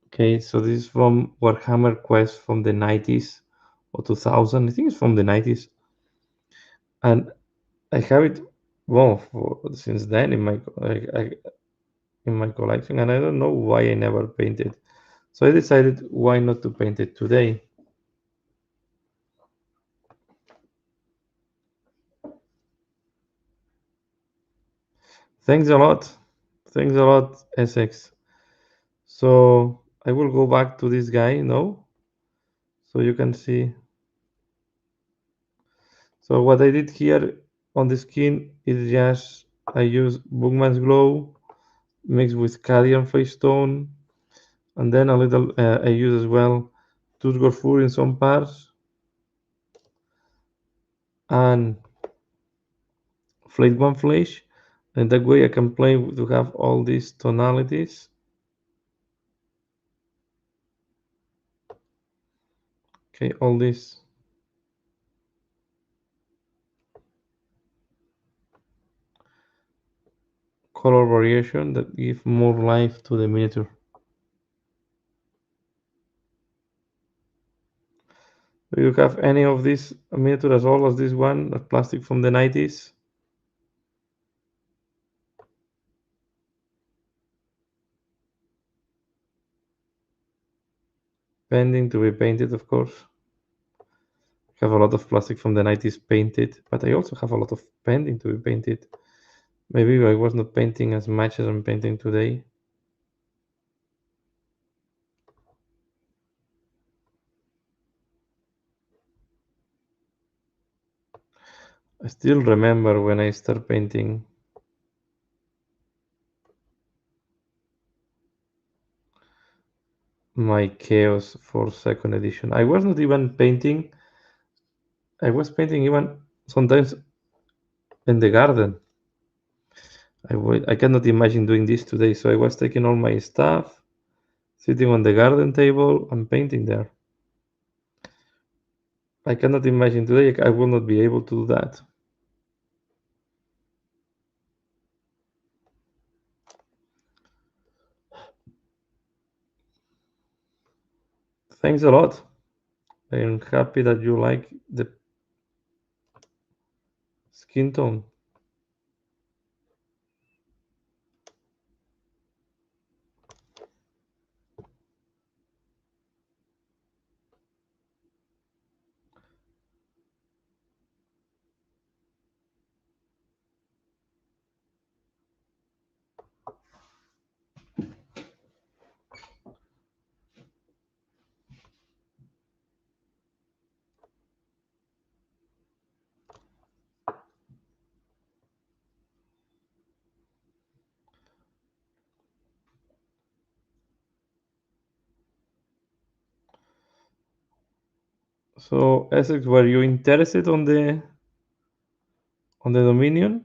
Okay, so this is from Warhammer Quest from the 90s or 2000. I think it's from the 90s. And I have it, well, since then in my collection, and I don't know why I never painted. So I decided why not to paint it today. Thanks a lot. Thanks a lot, SX. So I will go back to this guy now, so you can see. So what I did here on the skin is just I use Boogman's Glow mixed with Cadian Face Tone, and then a little I use as well Tusgor Fur in some parts, and Flake One Flash, and that way I can play to have all these tonalities. Okay, all this. color variation that give more life to the miniature. Do you have any of these miniature as old as this one, a plastic from the 90s? Pending to be painted, of course. I have a lot of plastic from the 90s painted, but I also have a lot of pending to be painted. Maybe I was not painting as much as I'm painting today. I still remember when I started painting my Chaos for second edition. I was not even painting. I was painting even sometimes in the garden. I cannot imagine doing this today. So I was taking all my stuff, sitting on the garden table and painting there. I cannot imagine today. I will not be able to do that. Thanks a lot. I'm happy that you like the skin tone. So, Essex, were you interested on the Dominion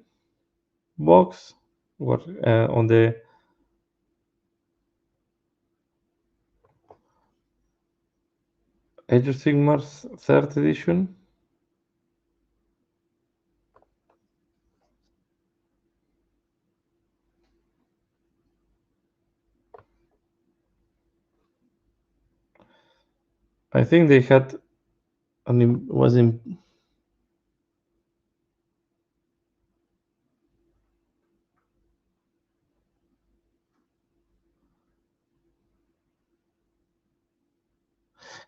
box or on the Age of Sigmar's third edition? I think they had was in.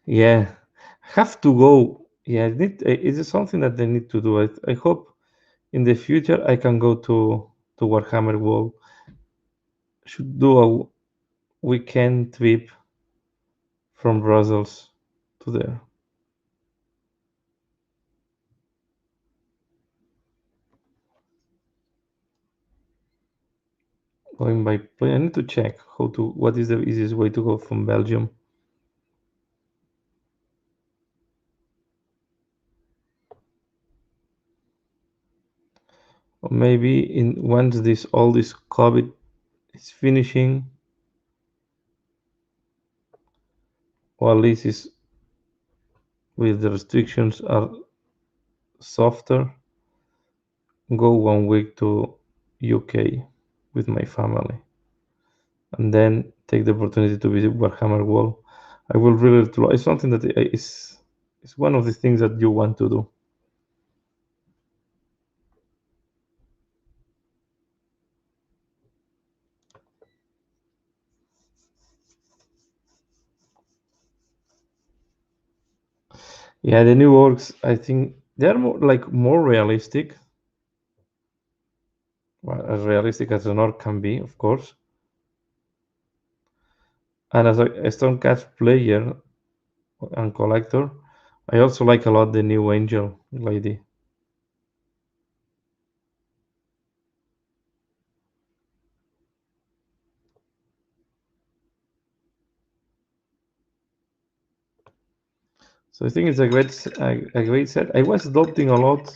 Yeah, have to go. Yeah, it is something that they need to do. I hope in the future I can go to Warhammer World. Should do a weekend trip from Brussels to there. Going by plane. I need to check what is the easiest way to go from Belgium. Or maybe once all this COVID is finishing, or at least is with the restrictions are softer, go 1 week to UK with my family, and then take the opportunity to visit Warhammer World. I will really try. It's something that is one of the things that you want to do. Yeah, the new orcs, I think they're more realistic. Well, as realistic as an orc can be, of course. And as a Stormcast player and collector, I also like a lot the new Angel lady. So I think it's a great set. I was doubting a lot.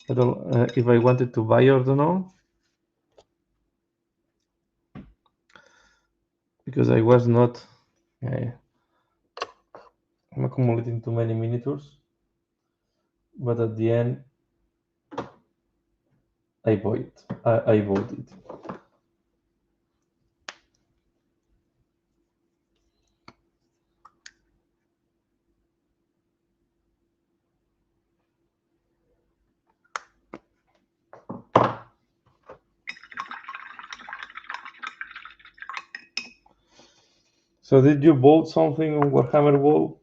I don't if I wanted to buy or not, because I was not. Uh, I'm accumulating too many miniatures, but at the end, I bought it. I bought it. So did you vote something on Warhammer Wall?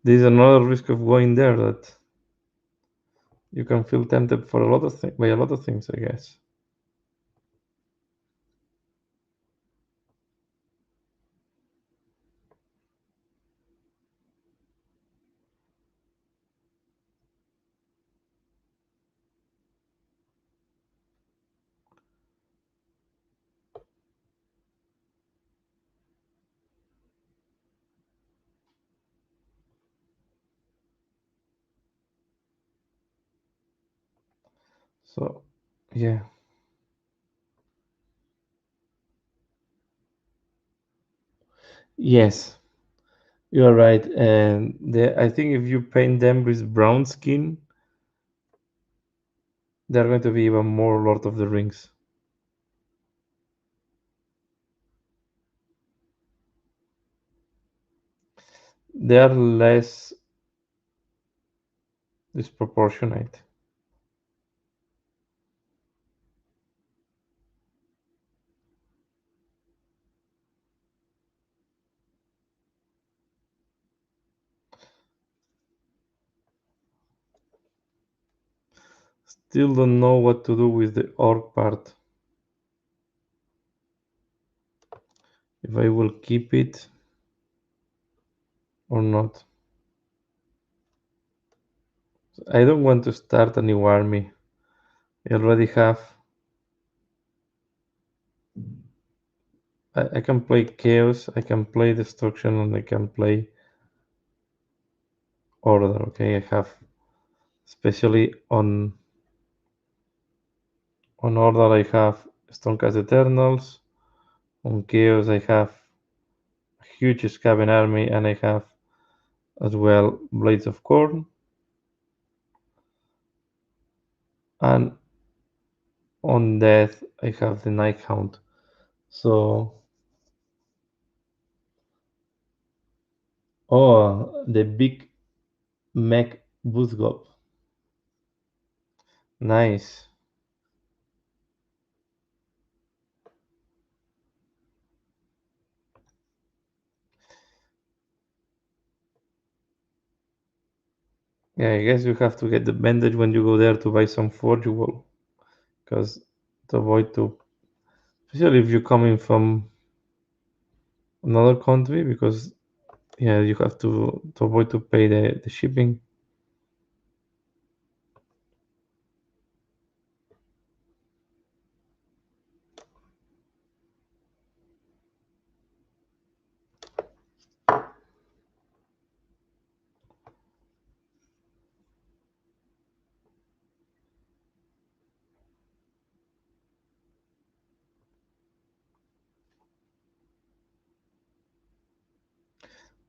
This is another risk of going there, that you can feel tempted for a lot of by a lot of things, I guess. So, yeah. Yes, you're right. And I think if you paint them with brown skin, they're going to be even more Lord of the Rings. They are less disproportionate. Still don't know what to do with the orc part. If I will keep it or not. I don't want to start a new army. I already have. I can play chaos, I can play destruction, and I can play order. Okay, I have, especially on order, I have Stormcast Eternals. On chaos, I have a huge Skaven army, and I have as well Blades of Corn. And on death, I have the Night Hound. So, oh, the big mech Buzgob. Nice. Yeah, I guess you have to get the bandage when you go there to buy some forge wool, because to avoid to, especially if you're coming from another country, because yeah, you have to avoid to pay the shipping.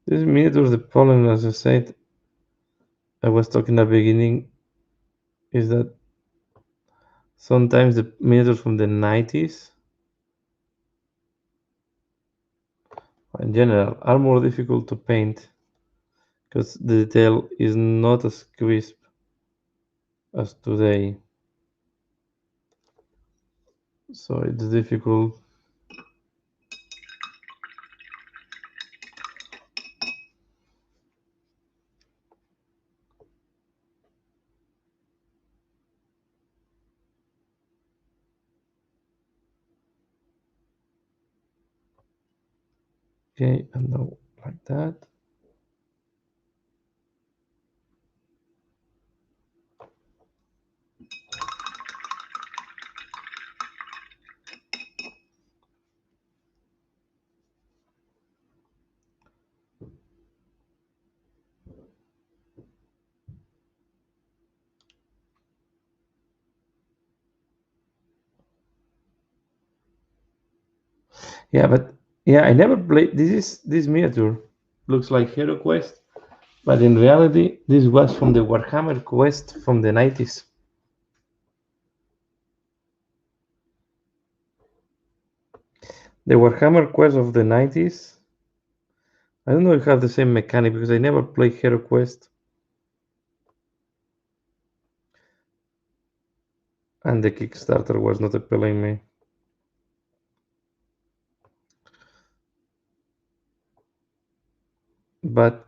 This miniatures, the problem, as I said, I was talking at the beginning, is that sometimes the miniatures from the 90s, in general, are more difficult to paint because the detail is not as crisp as today. So it's difficult. Okay, and now like that. Yeah, but yeah, I never played. This miniature looks like Hero Quest, but in reality, this was from the Warhammer Quest from the 90s. The Warhammer Quest of the 90s, I don't know if I have the same mechanic because I never played Hero Quest. And the Kickstarter was not appealing me. But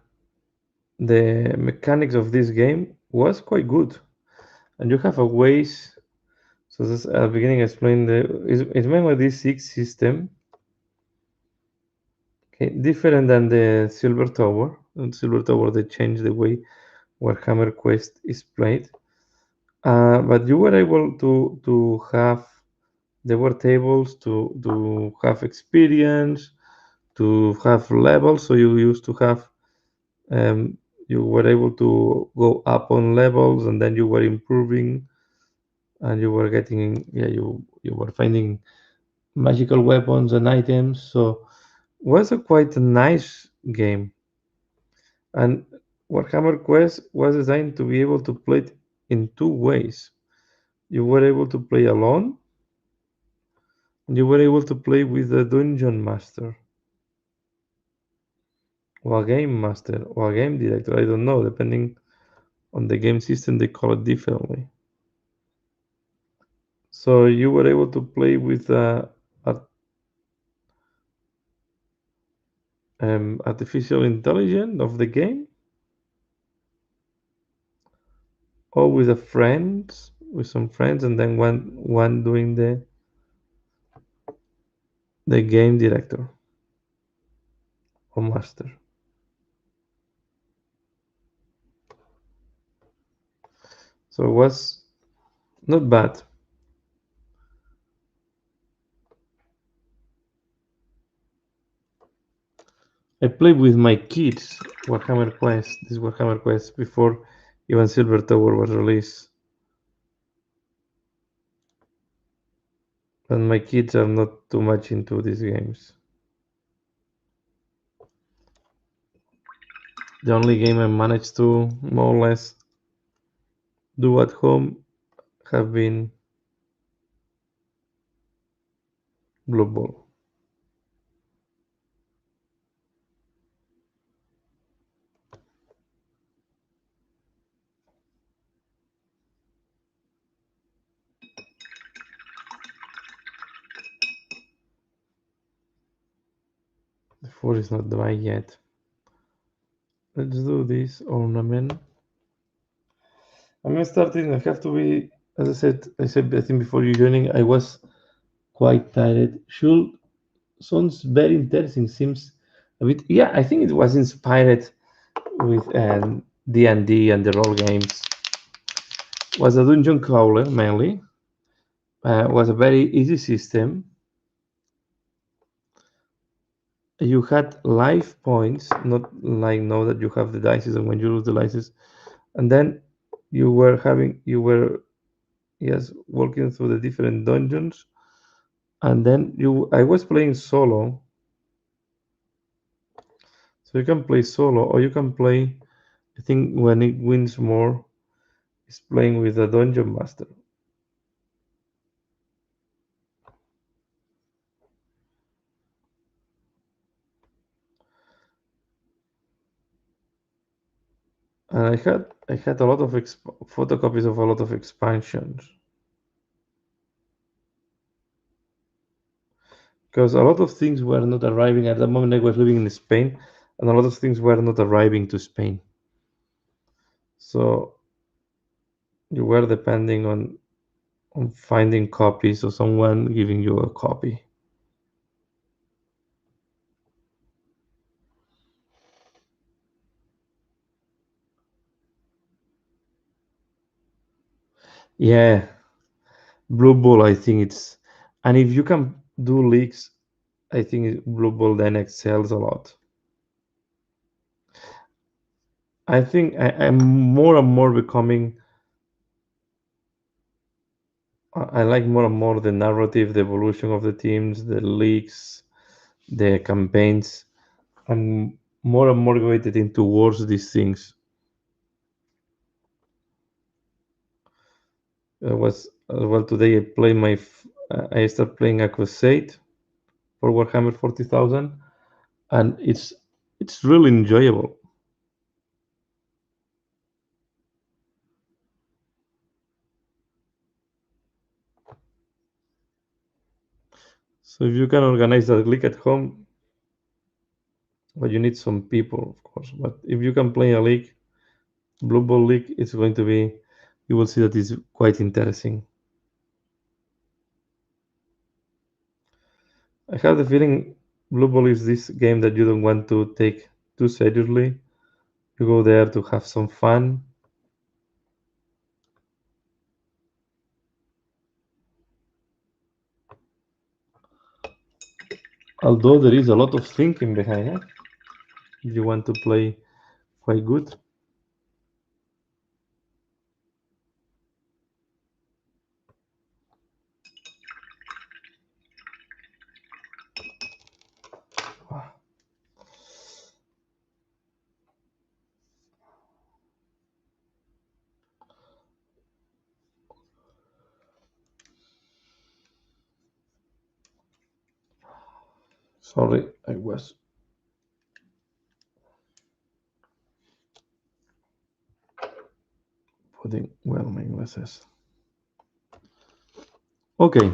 the mechanics of this game was quite good. And you have a ways. So this at the beginning I explained it's mainly this six system. Okay, different than the Silver Tower. In Silver Tower they changed the way Warhammer Quest is played. But you were able to have there were tables to have experience, to have levels. So you used to have you were able to go up on levels, and then you were improving, and you were getting you were finding magical weapons and items. So was a quite a nice game. And Warhammer Quest was designed to be able to play it in two ways. You were able to play alone, and you were able to play with a dungeon master, or a game master, or a game director. I don't know, depending on the game system, they call it differently. So you were able to play with artificial intelligence of the game, or with a friends, with some friends, and then one doing the game director or master. So it was not bad. I played with my kids this Warhammer Quest before even Silver Tower was released. And my kids are not too much into these games. The only game I managed to more or less do at home have been Blue Ball. The 4 is not dry yet. Let's do this ornament. I'm starting. I have to be, as I said, I think before you joining, I was quite tired. Should sounds very interesting. Seems a bit. Yeah, I think it was inspired with D&D and the role games. Was a dungeon crawler mainly. Was a very easy system. You had life points, not like now that you have the dices, and when you lose the dices, and then you were yes walking through the different dungeons, and then I was playing solo, so you can play solo or you can play. I think when it wins more is playing with a dungeon master. And I had a lot of photocopies of a lot of expansions, because a lot of things were not arriving at the moment. I was living in Spain, and a lot of things were not arriving to Spain. So you were depending on finding copies or someone giving you a copy. Yeah, Blue Ball, I think it's, and if you can do leaks, I think Blue Ball then excels a lot. I think I'm more and more becoming. I like more and more the narrative, the evolution of the teams, the leaks, the campaigns. I'm more and more gravitating towards these things. Well today I play I start playing a Crusade for Warhammer 40,000, and It's really enjoyable. So if you can organize that league at home, well, you need some people, of course. But if you can play a league, Blue Ball League, it's going to be, you will see that it's quite interesting. I have the feeling Blue Ball is this game that you don't want to take too seriously. You go there to have some fun. Although there is a lot of thinking behind it. If you want to play quite good. Sorry, I was putting well my glasses. Okay,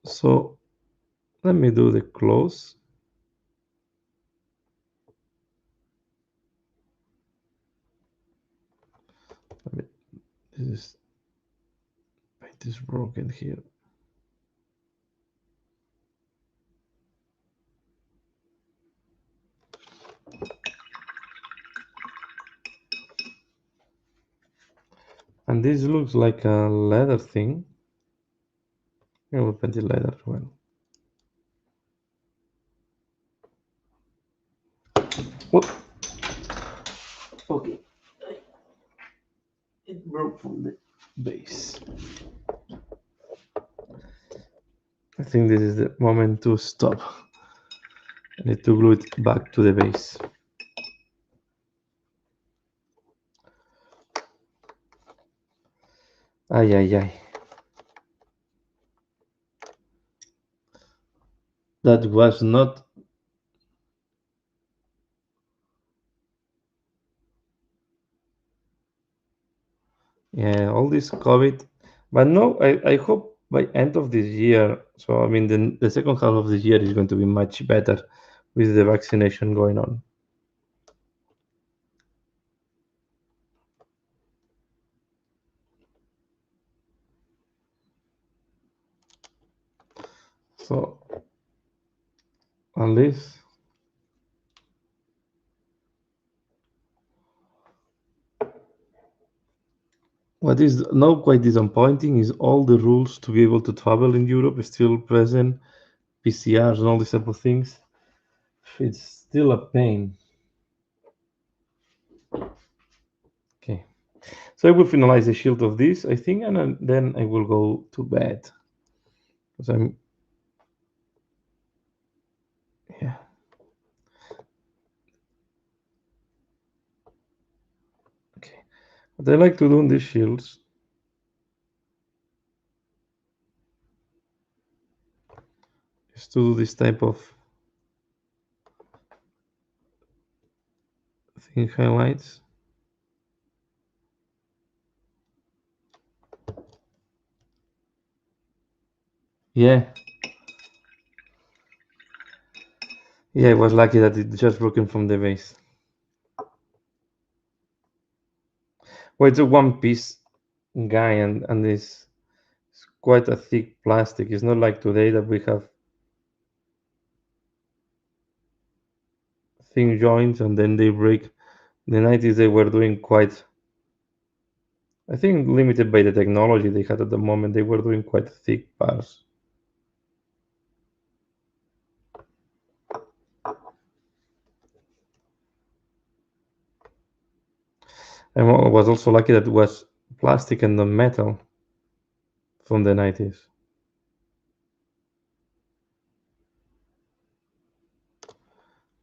so let me do the close. This paint is broken here. And this looks like a leather thing. I will paint it leather as well. Whoop. Okay. It broke from the base. I think this is the moment to stop. I need to glue it back to the base. Ay, ay, ay. That was not. Yeah, all this COVID. But no, I hope by end of this year, so I mean the second half of this year is going to be much better with the vaccination going on. So at least what is now quite disappointing is all the rules to be able to travel in Europe is still present, PCRs and all these type of things. It's still a pain. Okay, so I will finalize the shield of this, I think, and then I will go to bed because I'm, yeah. Okay, what I like to do in these shields is to do this type of thing highlights. Yeah. Yeah, I was lucky that it just broken from the base. Well, it's a one-piece guy, and it's quite a thick plastic. It's not like today that we have thin joints and then they break. In the 90s, they were doing quite, I think, limited by the technology they had at the moment. They were doing quite thick parts. I was also lucky that it was plastic and not metal from the 90s.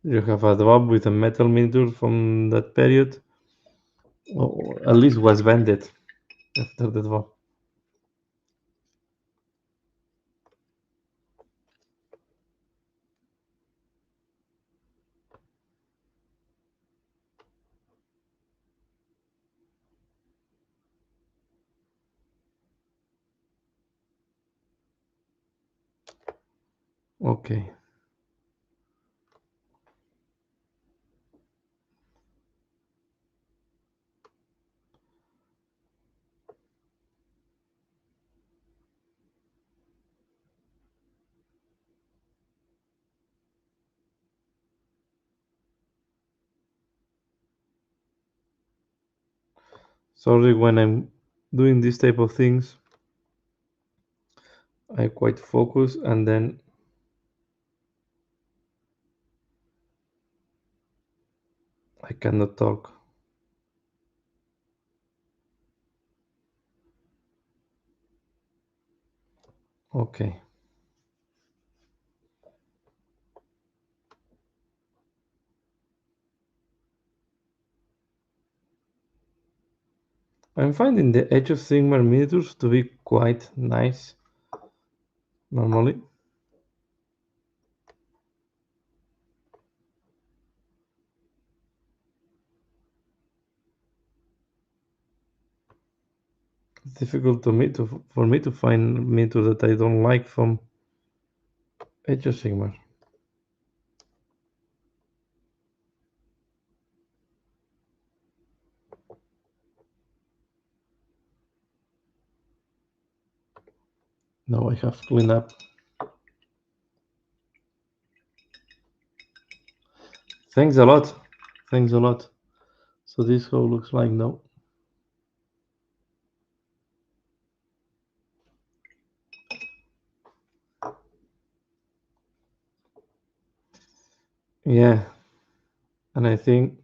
You have a drop with a metal miniature from that period, or at least was vended after the drop. Okay. Sorry, when I'm doing this type of things, I quite focus and then I cannot talk. Okay. I'm finding the Age of Sigmar miniatures to be quite nice normally. It's difficult for me to find miniatures that I don't like from Age of Sigmar. Now I have cleaned up. Thanks a lot. Thanks a lot. So this how looks like now. Yeah, and I think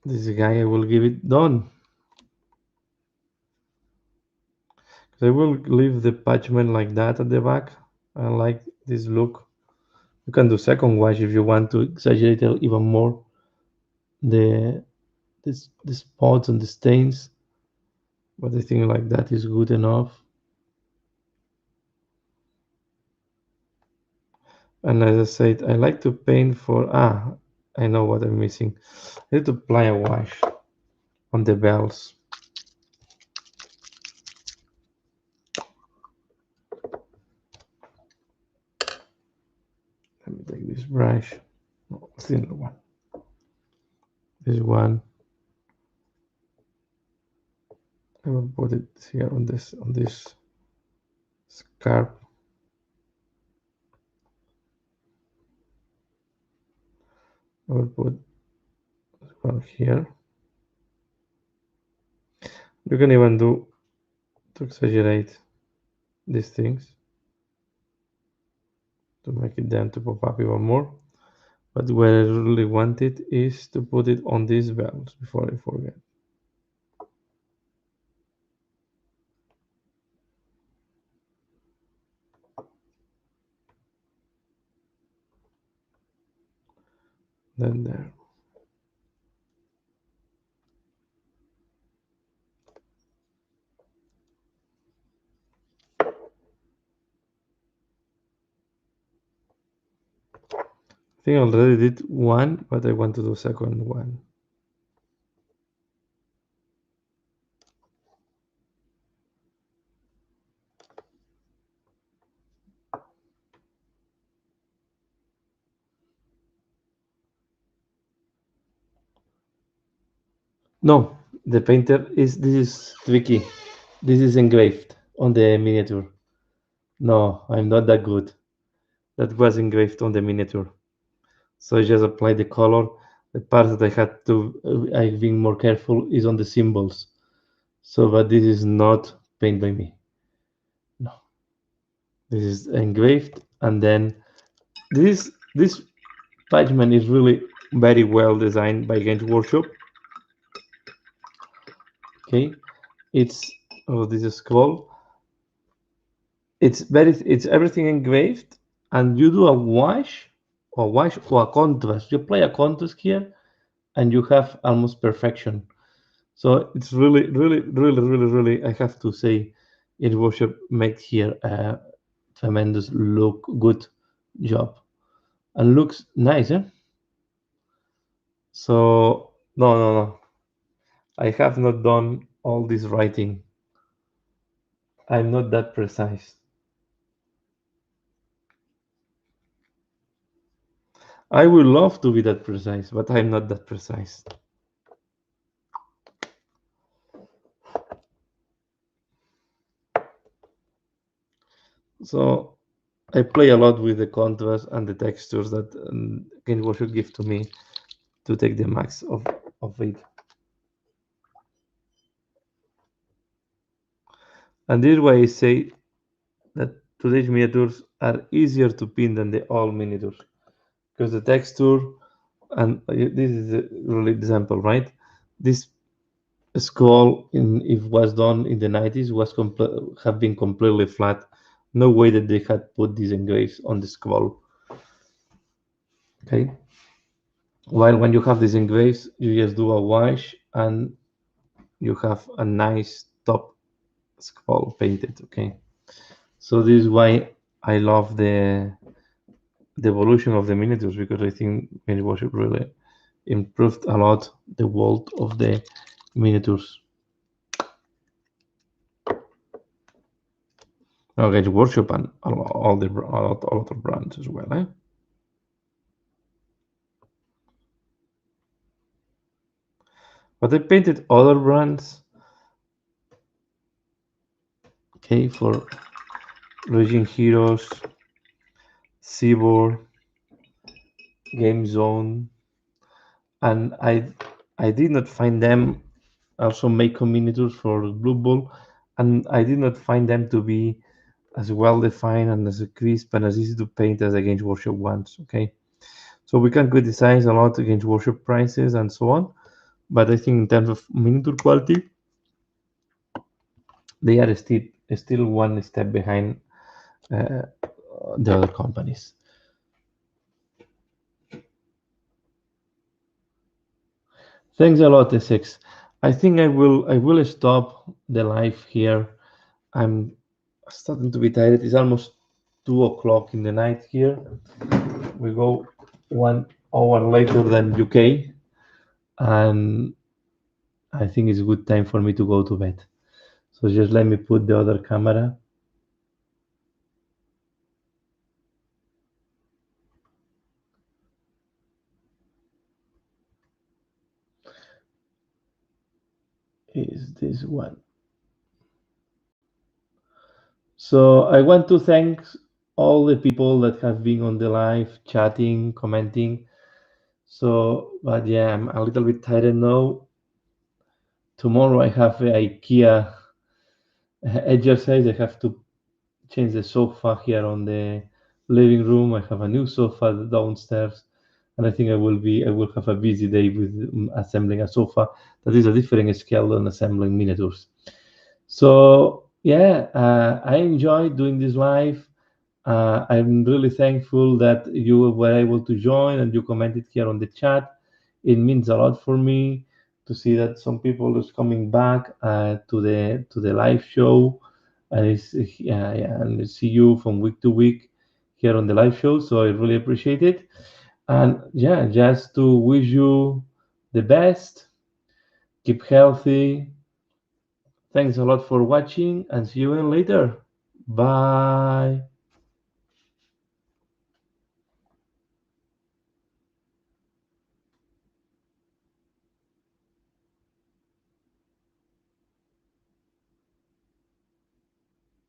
this guy I will give it done. I will leave the parchment like that at the back. I like this look. You can do second wash if you want to exaggerate it even more the the spots and the stains, but I think like that is good enough. And as I said, I like to paint for I know what I'm missing. I need to apply a wash on the bells. Let me take this brush. No, thinner one. This one. I will put it here on this scarf. I will put this one here. You can even do to exaggerate these things to make it then to pop up even more. But where I really want it is to put it on these bells before I forget. Then there. I think I already did one, but I want to do second one. No, the painter is this is tricky. This is engraved on the miniature. No, I'm not that good. That was engraved on the miniature. So I just applied the color. The part that I had to, I've been more careful is on the symbols. So, but this is not painted by me. No, this is engraved, and then this parchment is really very well designed by Games Workshop. Okay, it's this is scroll. It's everything engraved, and you do a wash or a contrast. You apply a contrast here, and you have almost perfection. So it's really, I have to say, it workshop make here a tremendous look good job and looks nice, eh? So no. I have not done all this writing. I'm not that precise. I would love to be that precise, but I'm not that precise. So I play a lot with the contrast and the textures that Games Workshop give to me to take the max of it. And this is why I say that today's miniatures are easier to pin than the old miniatures, because the texture, and this is a really example, right? This skull, if was done in the 90s, have been completely flat. No way that they had put these engraves on the skull. Okay. While when you have these engraves, you just do a wash and you have a nice top skull painted. Okay. So this is why I love the evolution of the miniatures, because I think Games Workshop really improved a lot the world of the miniatures. Games Workshop and all the all other brands as well. Eh? But I painted other brands. Okay, for Raging Heroes, Seaboard, Game Zone, and I did not find them. Also make miniatures for Blue Bull, and I did not find them to be as well defined and as crisp and as easy to paint as the Games Workshop ones. Okay, so we can criticize a lot against Workshop prices and so on, but I think in terms of miniature quality, they are still one step behind uh, the other companies. Thanks a lot, Essex. I think I will stop the live here. I'm starting to be tired. It's almost 2 o'clock in the night here. We go 1 hour later than UK, and I think it's a good time for me to go to bed. So just let me put the other camera. Is this one? So I want to thank all the people that have been on the live, chatting, commenting. So, but yeah, I'm a little bit tired now. Tomorrow I have a IKEA exercise. I have to change the sofa here on the living room. I have a new sofa downstairs, and I will have a busy day with assembling a sofa that is a different scale than assembling miniatures. So yeah, I enjoyed doing this live. I'm really thankful that you were able to join and you commented here on the chat. It means a lot for me to see that some people is coming back to the live show, and and see you from week to week here on the live show. So I really appreciate it. And yeah, just to wish you the best. Keep healthy. Thanks a lot for watching, and see you later. Bye.